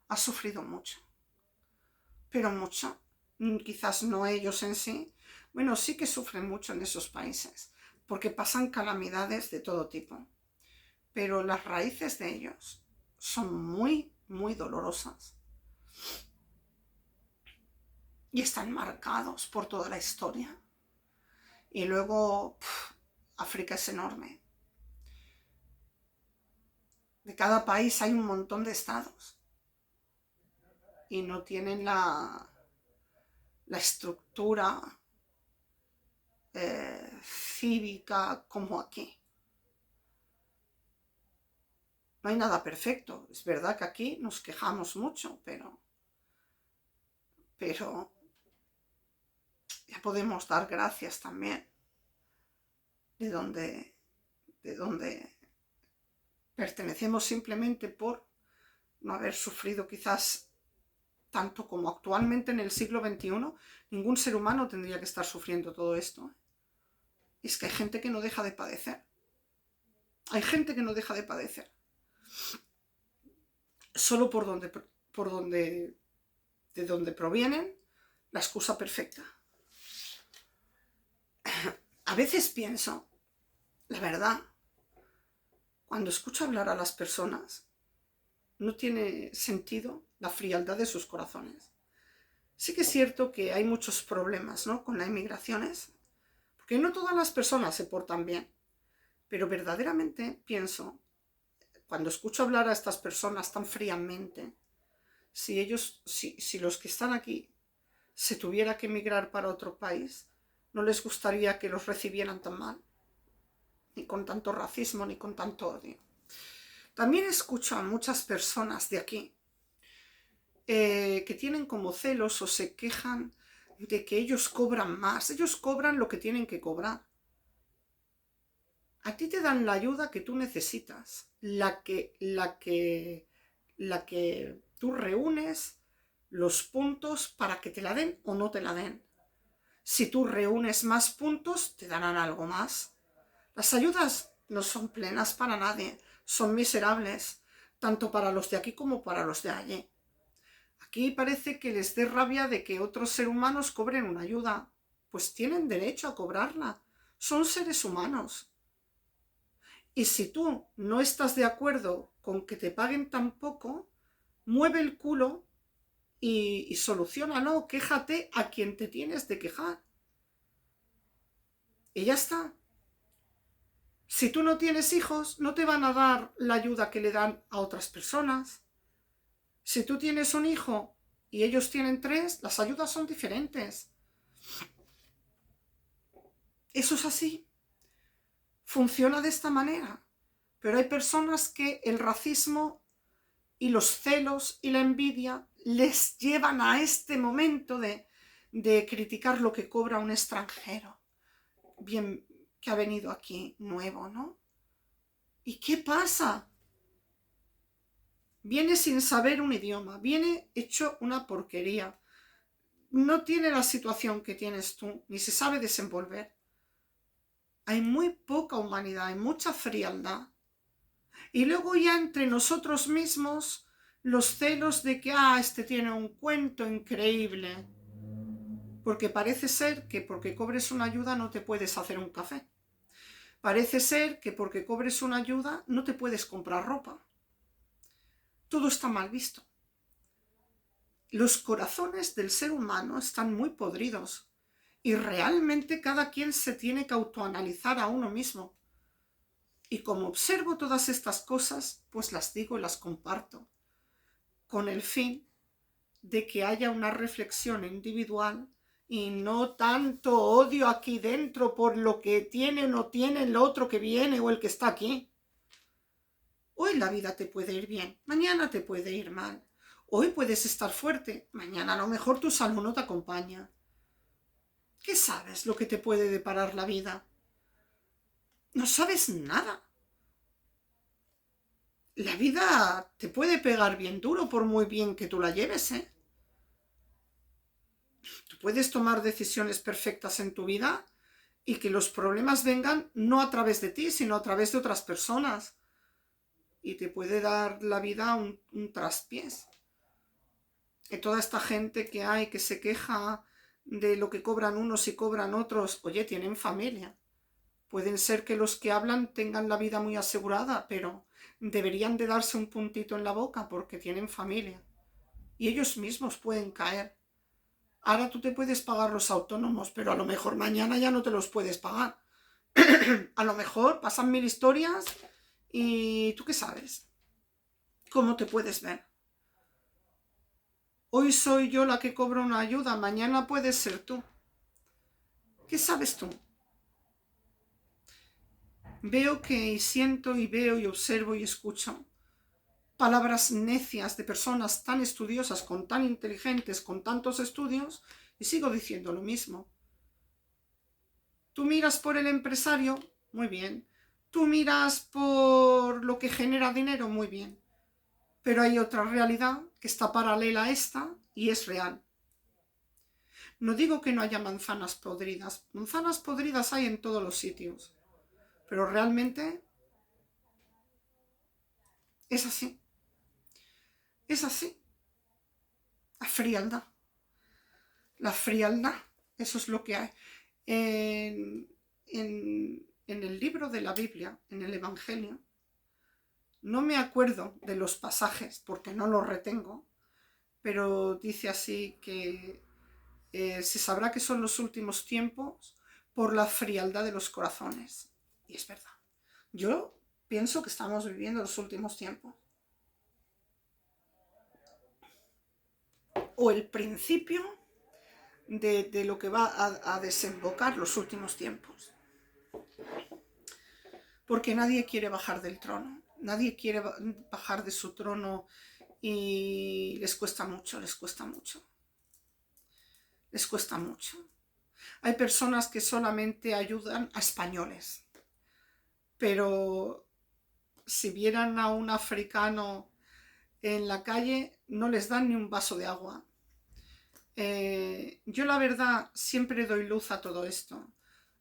ha sufrido mucho, pero mucho. Quizás no ellos en sí, bueno, sí que sufren mucho en esos países, porque pasan calamidades de todo tipo, pero las raíces de ellos son muy dolorosas y están marcados por toda la historia. Y luego, África es enorme. De cada país hay un montón de estados y no tienen la estructura cívica como aquí. No hay nada perfecto. Es verdad que aquí nos quejamos mucho, pero ya podemos dar gracias también de donde pertenecemos, simplemente por no haber sufrido quizás tanto como actualmente en el siglo XXI. Ningún ser humano tendría que estar sufriendo todo esto. Y es que hay gente que no deja de padecer. Hay gente que no deja de padecer. Solo de donde provienen, la excusa perfecta. A veces pienso, la verdad, cuando escucho hablar a las personas, no tiene sentido la frialdad de sus corazones. Sí que es cierto que hay muchos problemas, ¿no?, con las inmigraciones, porque no todas las personas se portan bien, pero verdaderamente pienso, cuando escucho hablar a estas personas tan fríamente, si los que están aquí se tuviera que emigrar para otro país, no les gustaría que los recibieran tan mal, ni con tanto racismo, ni con tanto odio. También escucho a muchas personas de aquí que tienen como celos o se quejan de que ellos cobran más. Ellos cobran lo que tienen que cobrar. A ti te dan la ayuda que tú necesitas, la que tú reúnes los puntos para que te la den o no te la den. Si tú reúnes más puntos, te darán algo más. Las ayudas no son plenas para nadie, son miserables, tanto para los de aquí como para los de allí. Aquí parece que les dé rabia de que otros seres humanos cobren una ayuda. Pues tienen derecho a cobrarla. Son seres humanos. Y si tú no estás de acuerdo con que te paguen tan poco, mueve el culo y soluciónalo. Quéjate a quien te tienes de quejar. Y ya está. Si tú no tienes hijos, no te van a dar la ayuda que le dan a otras personas. Si tú tienes un hijo y ellos tienen 3, las ayudas son diferentes. Eso es así. Funciona de esta manera. Pero hay personas que el racismo y los celos y la envidia les llevan a este momento de criticar lo que cobra un extranjero, bien que ha venido aquí nuevo, ¿no? ¿Y qué pasa? Viene sin saber un idioma, viene hecho una porquería, no tiene la situación que tienes tú, ni se sabe desenvolver. Hay muy poca humanidad, hay mucha frialdad. Y luego ya entre nosotros mismos, los celos de que, este tiene un cuento increíble. Porque parece ser que porque cobres una ayuda no te puedes hacer un café. Parece ser que porque cobres una ayuda no te puedes comprar ropa. Todo está mal visto. Los corazones del ser humano están muy podridos y realmente cada quien se tiene que autoanalizar a uno mismo. Y como observo todas estas cosas, pues las digo y las comparto, con el fin de que haya una reflexión individual y no tanto odio aquí dentro por lo que tiene o no tiene el otro que viene o el que está aquí. Hoy la vida te puede ir bien, mañana te puede ir mal. Hoy puedes estar fuerte, mañana a lo mejor tu salud no te acompaña. ¿Qué sabes lo que te puede deparar la vida? No sabes nada. La vida te puede pegar bien duro por muy bien que tú la lleves, ¿eh? Tú puedes tomar decisiones perfectas en tu vida y que los problemas vengan no a través de ti, sino a través de otras personas. Y te puede dar la vida un traspiés. Y toda esta gente que hay que se queja de lo que cobran unos y cobran otros, oye, tienen familia. Pueden ser que los que hablan tengan la vida muy asegurada, pero deberían de darse un puntito en la boca porque tienen familia. Y ellos mismos pueden caer. Ahora tú te puedes pagar los autónomos, pero a lo mejor mañana ya no te los puedes pagar. A lo mejor pasan mil historias y tú qué sabes. ¿Cómo te puedes ver? Hoy soy yo la que cobro una ayuda, mañana puedes ser tú. ¿Qué sabes tú? Veo que siento y veo y observo y escucho palabras necias de personas tan estudiosas, con tan inteligentes, con tantos estudios, y sigo diciendo lo mismo. Tú miras por el empresario, muy bien. Tú miras por lo que genera dinero, muy bien. Pero hay otra realidad que está paralela a esta y es real. No digo que no haya manzanas podridas. Manzanas podridas hay en todos los sitios. Pero realmente es así. Es así. La frialdad. La frialdad. Eso es lo que hay. En el libro de la Biblia, en el Evangelio, no me acuerdo de los pasajes porque no los retengo, pero dice así que se sabrá que son los últimos tiempos por la frialdad de los corazones. Y es verdad. Yo pienso que estamos viviendo los últimos tiempos. O el principio de lo que va a desembocar los últimos tiempos. Porque nadie quiere bajar del trono. Nadie quiere bajar de su trono y les cuesta mucho, les cuesta mucho. Les cuesta mucho. Hay personas que solamente ayudan a españoles. Pero si vieran a un africano en la calle, no les dan ni un vaso de agua. Yo la verdad siempre doy luz a todo esto.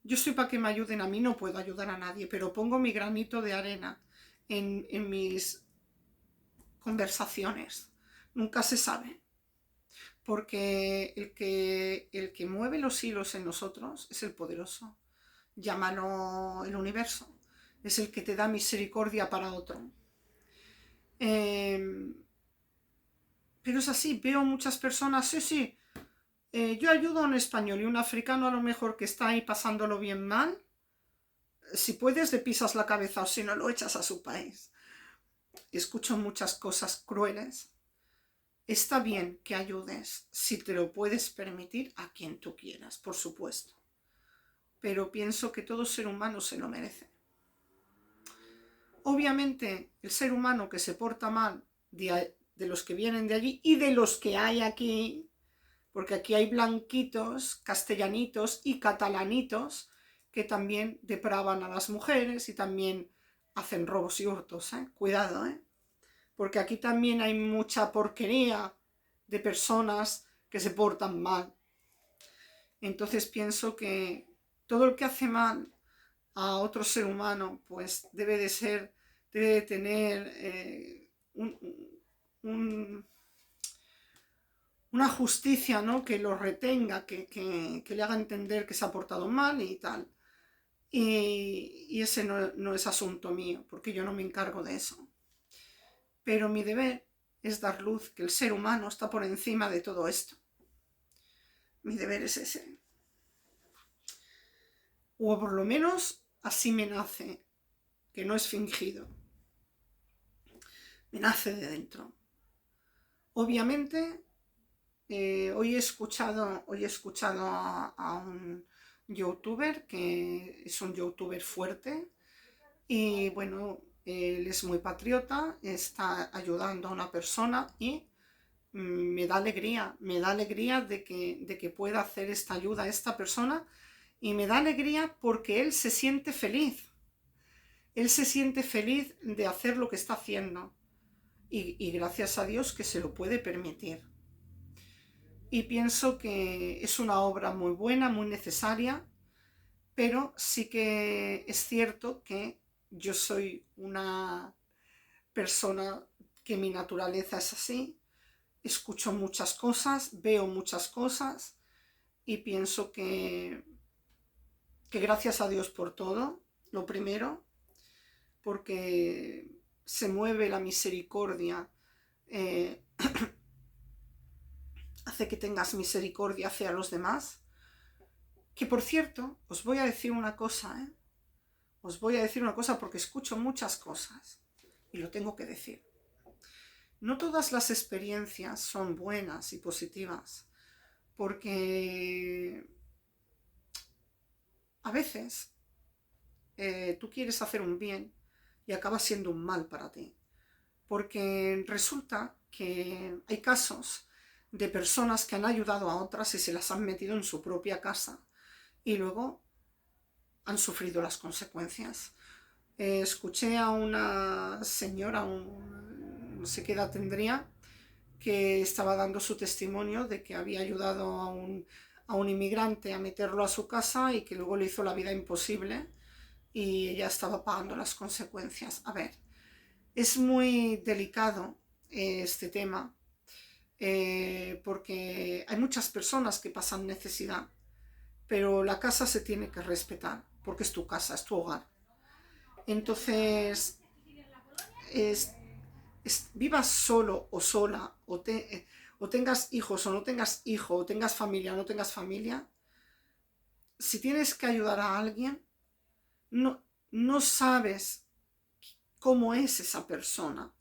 Yo soy para que me ayuden a mí, no puedo ayudar a nadie, pero pongo mi granito de arena en mis conversaciones. Nunca se sabe. Porque el que mueve los hilos en nosotros es el poderoso. Llámalo el universo. Es el que te da misericordia para otro. Pero es así, veo muchas personas, sí, yo ayudo a un español y un africano a lo mejor que está ahí pasándolo bien mal. Si puedes, le pisas la cabeza o si no, lo echas a su país. Escucho muchas cosas crueles. Está bien que ayudes, si te lo puedes permitir, a quien tú quieras, por supuesto. Pero pienso que todo ser humano se lo merece. Obviamente, el ser humano que se porta mal, de los que vienen de allí y de los que hay aquí, porque aquí hay blanquitos, castellanitos y catalanitos que también depravan a las mujeres y también hacen robos y hurtos, ¿eh? Cuidado, ¿eh? Porque aquí también hay mucha porquería de personas que se portan mal. Entonces pienso que todo el que hace mal a otro ser humano, pues debe de tener un, una justicia, ¿no? Que lo retenga, que le haga entender que se ha portado mal y tal. Y ese no es asunto mío, porque yo no me encargo de eso. Pero mi deber es dar luz, que el ser humano está por encima de todo esto. Mi deber es ese. O por lo menos así me nace, que no es fingido. Me nace de dentro. Obviamente, hoy he escuchado a un youtuber que es un youtuber fuerte y bueno, él es muy patriota, está ayudando a una persona y me da alegría de que pueda hacer esta ayuda a esta persona y me da alegría porque él se siente feliz de hacer lo que está haciendo y gracias a Dios que se lo puede permitir. Y pienso que es una obra muy buena, muy necesaria, pero sí que es cierto que yo soy una persona que mi naturaleza es así, escucho muchas cosas, veo muchas cosas y pienso que gracias a Dios por todo, lo primero, porque se mueve la misericordia, eh, hace que tengas misericordia hacia los demás. Que por cierto, os voy a decir una cosa, ¿eh? Os voy a decir una cosa porque escucho muchas cosas y lo tengo que decir. No todas las experiencias son buenas y positivas, porque a veces tú quieres hacer un bien y acaba siendo un mal para ti. Porque resulta que hay casos de personas que han ayudado a otras y se las han metido en su propia casa y luego han sufrido las consecuencias. Escuché a una señora, no sé qué edad tendría, que estaba dando su testimonio de que había ayudado a un inmigrante a meterlo a su casa y que luego le hizo la vida imposible y ella estaba pagando las consecuencias. A ver, es muy delicado este tema porque hay muchas personas que pasan necesidad, pero la casa se tiene que respetar porque es tu casa, es tu hogar. Entonces, es, vivas solo o sola, o tengas hijos o no tengas hijo, o tengas familia o no tengas familia, si tienes que ayudar a alguien, no sabes cómo es esa persona.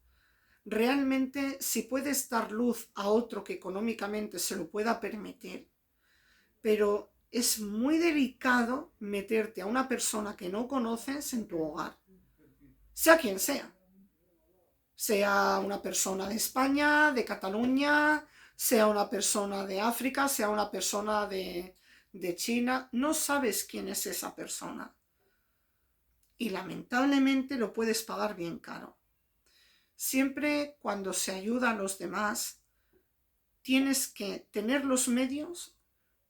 Realmente, si puedes dar luz a otro que económicamente se lo pueda permitir, pero es muy delicado meterte a una persona que no conoces en tu hogar, sea quien sea una persona de España, de Cataluña, sea una persona de África, sea una persona de China, no sabes quién es esa persona. Y lamentablemente lo puedes pagar bien caro. Siempre cuando se ayuda a los demás, tienes que tener los medios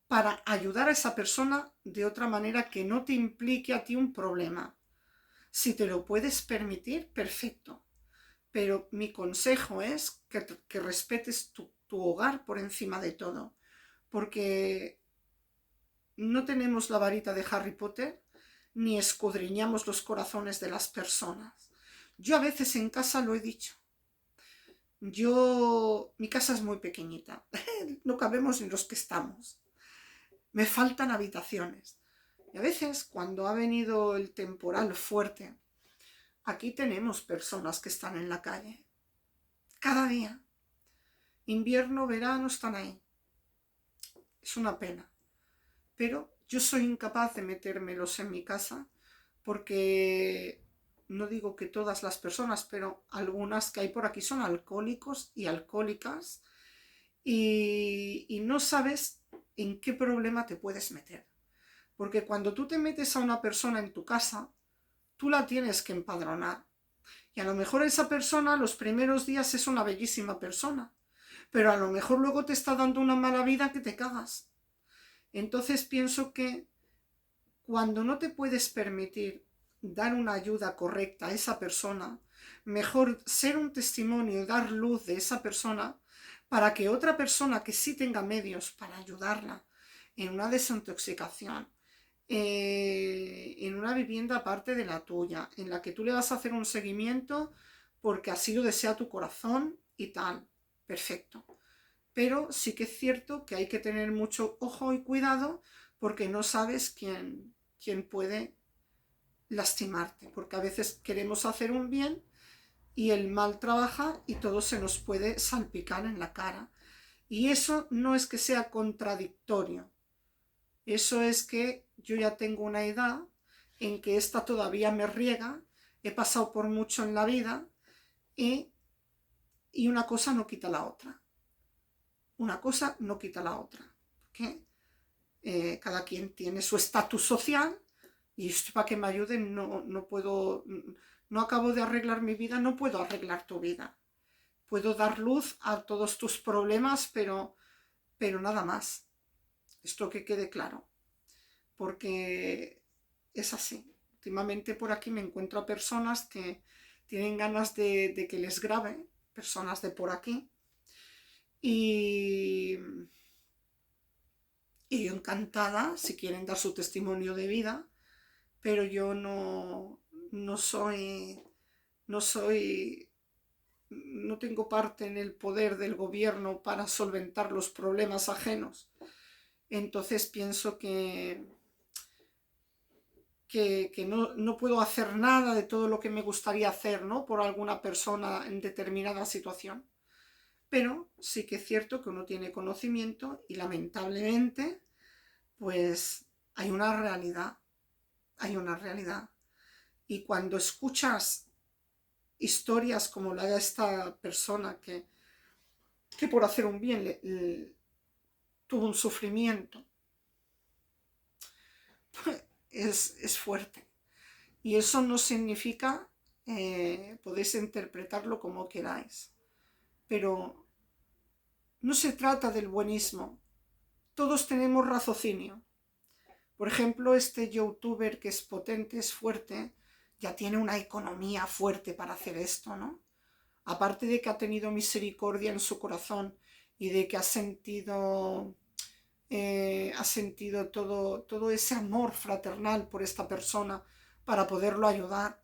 para ayudar a esa persona de otra manera que no te implique a ti un problema. Si te lo puedes permitir, perfecto. Pero mi consejo es que respetes tu hogar por encima de todo, porque no tenemos la varita de Harry Potter ni escudriñamos los corazones de las personas. Yo a veces en casa lo he dicho. Mi casa es muy pequeñita, no cabemos ni los que estamos. Me faltan habitaciones. Y a veces cuando ha venido el temporal fuerte, aquí tenemos personas que están en la calle. Cada día. Invierno, verano, están ahí. Es una pena. Pero yo soy incapaz de metérmelos en mi casa porque no digo que todas las personas, pero algunas que hay por aquí son alcohólicos y alcohólicas y no sabes en qué problema te puedes meter. Porque cuando tú te metes a una persona en tu casa, tú la tienes que empadronar. Y a lo mejor esa persona los primeros días es una bellísima persona, pero a lo mejor luego te está dando una mala vida que te cagas. Entonces pienso que cuando no te puedes permitir dar una ayuda correcta a esa persona, mejor ser un testimonio y dar luz de esa persona para que otra persona que sí tenga medios para ayudarla en una desintoxicación, en una vivienda aparte de la tuya, en la que tú le vas a hacer un seguimiento porque así lo desea tu corazón y tal, perfecto. Pero sí que es cierto que hay que tener mucho ojo y cuidado porque no sabes quién puede lastimarte, porque a veces queremos hacer un bien y el mal trabaja y todo se nos puede salpicar en la cara. Y eso no es que sea contradictorio, eso es que yo ya tengo una edad en que esta todavía me riega, he pasado por mucho en la vida y, y una cosa no quita la otra. Una cosa no quita la otra. Porque cada quien tiene su estatus social y esto para que me ayuden no puedo, no acabo de arreglar mi vida, no puedo arreglar tu vida. Puedo dar luz a todos tus problemas, pero nada más. Esto que quede claro. Porque es así. Últimamente por aquí me encuentro a personas que tienen ganas de que les grabe, personas de por aquí. Y, y yo encantada, si quieren dar su testimonio de vida, pero yo no soy, no soy, no tengo parte en el poder del gobierno para solventar los problemas ajenos. Entonces pienso que no puedo hacer nada de todo lo que me gustaría hacer, ¿no? Por alguna persona en determinada situación. Pero sí que es cierto que uno tiene conocimiento y lamentablemente, pues hay una realidad, hay una realidad. Y cuando escuchas historias como la de esta persona que por hacer un bien tuvo un sufrimiento, pues es fuerte. Y eso no significa, podéis interpretarlo como queráis, pero no se trata del buenismo. Todos tenemos raciocinio. Por ejemplo, este youtuber que es potente, es fuerte, ya tiene una economía fuerte para hacer esto, ¿no? Aparte de que ha tenido misericordia en su corazón y de que ha sentido todo ese amor fraternal por esta persona para poderlo ayudar,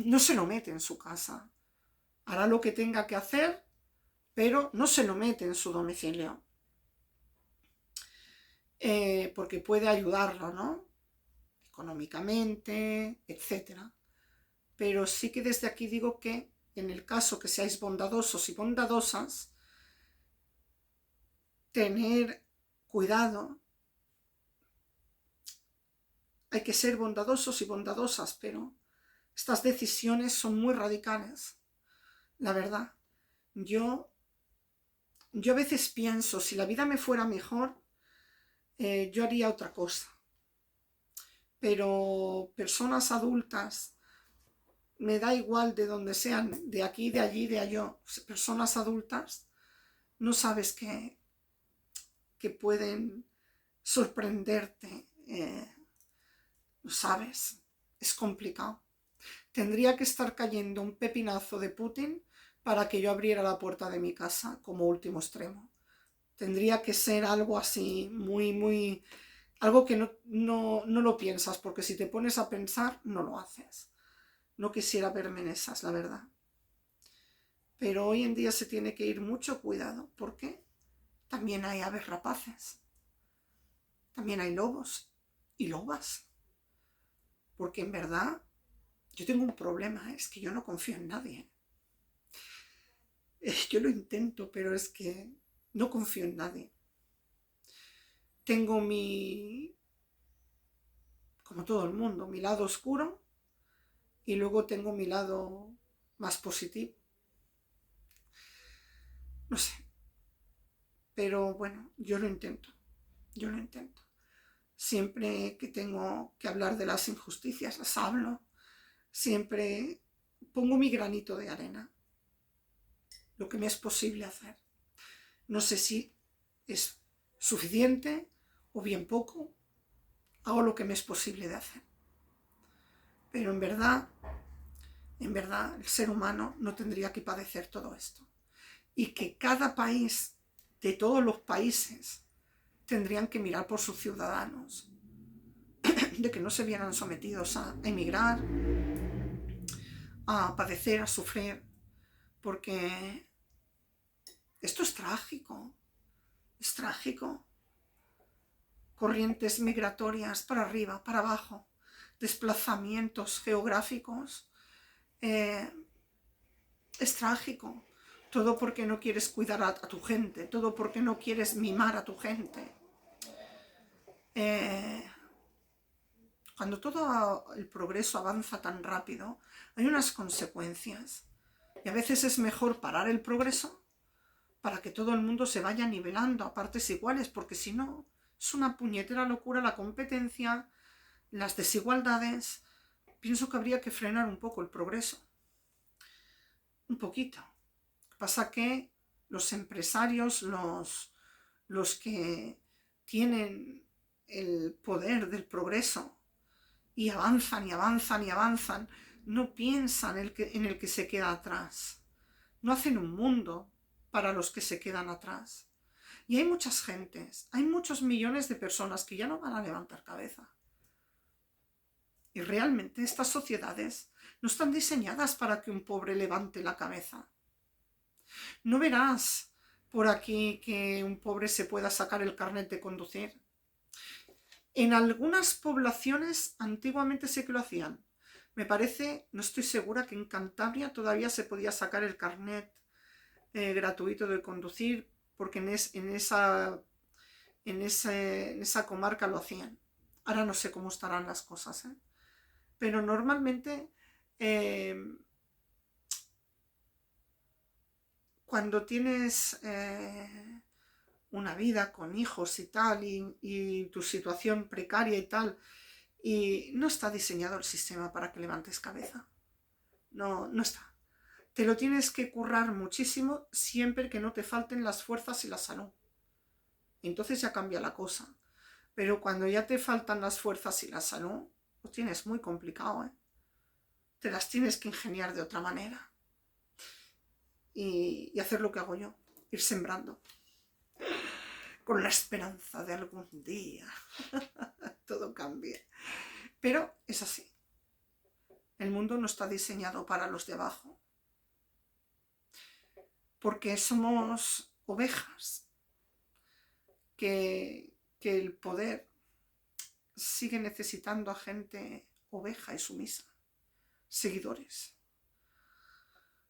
no se lo mete en su casa. Hará lo que tenga que hacer, pero no se lo mete en su domicilio. Porque puede ayudarlo, ¿no? Económicamente, etcétera. Pero sí que desde aquí digo que en el caso que seáis bondadosos y bondadosas, tener cuidado. Hay que ser bondadosos y bondadosas, pero estas decisiones son muy radicales, la verdad. Yo, yo a veces pienso, si la vida me fuera mejor, yo haría otra cosa. Pero personas adultas, me da igual de donde sean, de aquí, de allí, de allá, personas adultas, no sabes que pueden sorprenderte, no sabes, es complicado. Tendría que estar cayendo un pepinazo de Putin para que yo abriera la puerta de mi casa como último extremo. Tendría que ser algo así, muy, algo que no lo piensas, porque si te pones a pensar, no lo haces. No quisiera verme en esas, la verdad. Pero hoy en día se tiene que ir mucho cuidado, porque también hay aves rapaces, también hay lobos y lobas. Porque en verdad yo tengo un problema, es que yo no confío en nadie. Yo lo intento, pero es que no confío en nadie. Tengo como todo el mundo, mi lado oscuro y luego tengo mi lado más positivo. No sé, pero bueno, yo lo intento. Siempre que tengo que hablar de las injusticias, las hablo. Siempre pongo mi granito de arena, lo que me es posible hacer. No sé si es suficiente o bien poco, hago lo que me es posible de hacer. Pero en verdad, el ser humano no tendría que padecer todo esto. Y que cada país, de todos los países, tendrían que mirar por sus ciudadanos, de que no se vieran sometidos a emigrar, a padecer, a sufrir, porque esto es trágico, es trágico. Corrientes migratorias para arriba, para abajo, desplazamientos geográficos, es trágico. Todo porque no quieres cuidar a tu gente, todo porque no quieres mimar a tu gente. Cuando todo el progreso avanza tan rápido, hay unas consecuencias. Y a veces es mejor parar el progreso para que todo el mundo se vaya nivelando a partes iguales, porque si no, es una puñetera locura la competencia, las desigualdades. Pienso que habría que frenar un poco el progreso. Un poquito. Pasa que los empresarios, los que tienen el poder del progreso y avanzan y avanzan y avanzan, no piensan en el que se queda atrás. No hacen un mundo para los que se quedan atrás. Y hay muchas gentes, hay muchos millones de personas que ya no van a levantar cabeza. Y realmente estas sociedades no están diseñadas para que un pobre levante la cabeza. No verás por aquí que un pobre se pueda sacar el carnet de conducir. En algunas poblaciones antiguamente sí que lo hacían. Me parece, no estoy segura, que en Cantabria todavía se podía sacar el carnet gratuito de conducir, porque en esa comarca lo hacían. Ahora no sé cómo estarán las cosas, ¿eh? Pero normalmente cuando tienes una vida con hijos y tal, y tu situación precaria y tal, y no está diseñado el sistema para que levantes cabeza. No está. Te lo tienes que currar muchísimo siempre que no te falten las fuerzas y la salud. Entonces ya cambia la cosa. Pero cuando ya te faltan las fuerzas y la salud, lo tienes muy complicado, ¿eh? Te las tienes que ingeniar de otra manera. Y hacer lo que hago yo, ir sembrando. Con la esperanza de algún día todo cambie. Pero es así. El mundo no está diseñado para los de abajo. Porque somos ovejas que el poder sigue necesitando a gente oveja y sumisa, seguidores.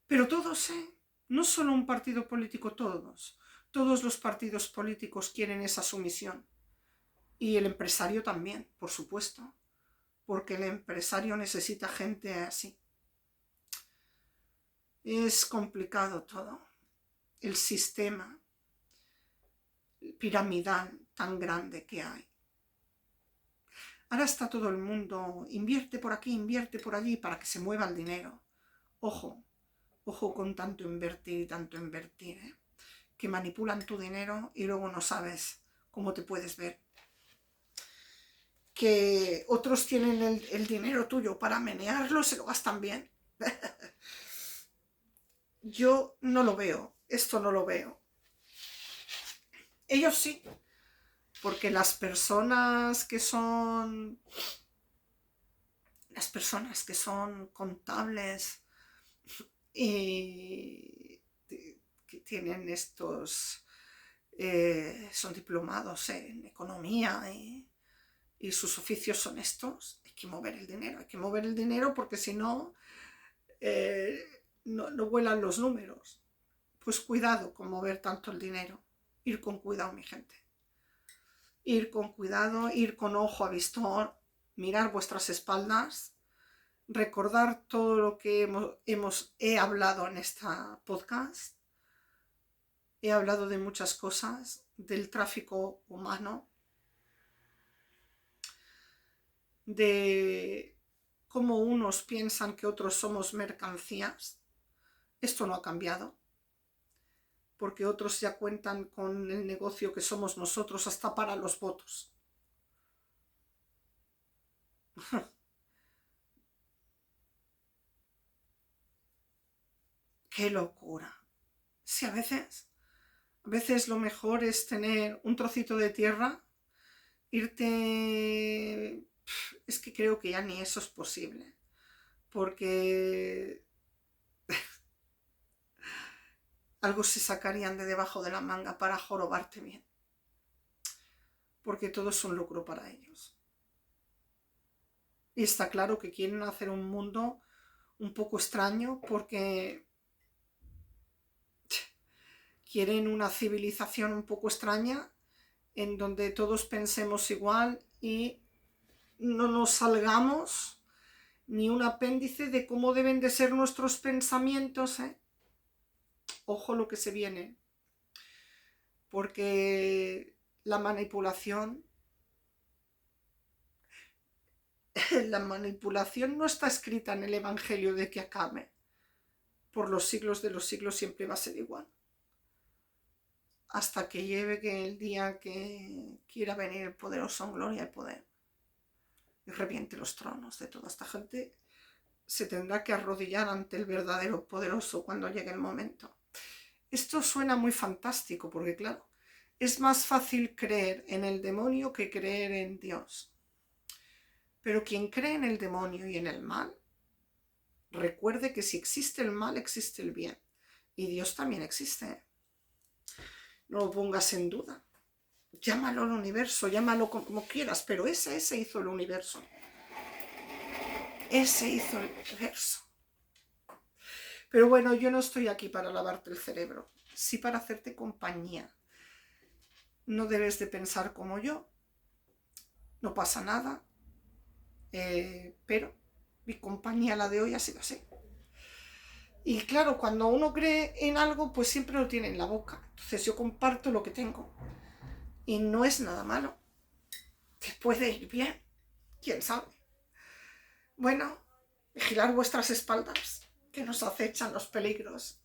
Pero todos, no solo un partido político, todos los partidos políticos quieren esa sumisión. Y el empresario también, por supuesto, porque el empresario necesita gente así. Es complicado todo. El sistema piramidal tan grande que hay. Ahora está todo el mundo, invierte por aquí, invierte por allí, para que se mueva el dinero. Ojo con tanto invertir, ¿eh? Que manipulan tu dinero y luego no sabes cómo te puedes ver. Que otros tienen el dinero tuyo para menearlo, se lo gastan bien. Yo no lo veo, esto no lo veo. Ellos sí, porque las personas que son contables y que tienen estos, son diplomados en economía y sus oficios son estos, hay que mover el dinero porque si no, no vuelan los números. Pues cuidado con mover tanto el dinero, ir con cuidado, mi gente. Ir con cuidado, ir con ojo avistor, mirar vuestras espaldas, recordar todo lo que he hablado en esta podcast. He hablado de muchas cosas, del tráfico humano, de cómo unos piensan que otros somos mercancías. Esto no ha cambiado, porque otros ya cuentan con el negocio que somos nosotros hasta para los votos. ¡Qué locura! Sí, a veces lo mejor es tener un trocito de tierra, irte... Es que creo que ya ni eso es posible, porque algo se sacarían de debajo de la manga para jorobarte bien, porque todo es un lucro para ellos. Y está claro que quieren hacer un mundo un poco extraño porque quieren una civilización un poco extraña en donde todos pensemos igual y no nos salgamos ni un apéndice de cómo deben de ser nuestros pensamientos, ¿eh? Ojo lo que se viene, porque la manipulación no está escrita en el Evangelio de que acabe. Por los siglos de los siglos siempre va a ser igual. Hasta que llegue el día que quiera venir el poderoso en gloria y poder y reviente los tronos de toda esta gente. Se tendrá que arrodillar ante el verdadero poderoso cuando llegue el momento. Esto suena muy fantástico porque, claro, es más fácil creer en el demonio que creer en Dios. Pero quien cree en el demonio y en el mal, recuerde que si existe el mal, existe el bien. Y Dios también existe. No lo pongas en duda. Llámalo al universo, llámalo como quieras, pero ese hizo el universo. Ese hizo el universo. Pero bueno, yo no estoy aquí para lavarte el cerebro, sí para hacerte compañía. No debes de pensar como yo, no pasa nada, pero mi compañía, la de hoy, ha sido así. Y claro, cuando uno cree en algo, pues siempre lo tiene en la boca. Entonces yo comparto lo que tengo. Y no es nada malo. Te puede ir bien, quién sabe. Bueno, vigilar vuestras espaldas, que nos acechan los peligros.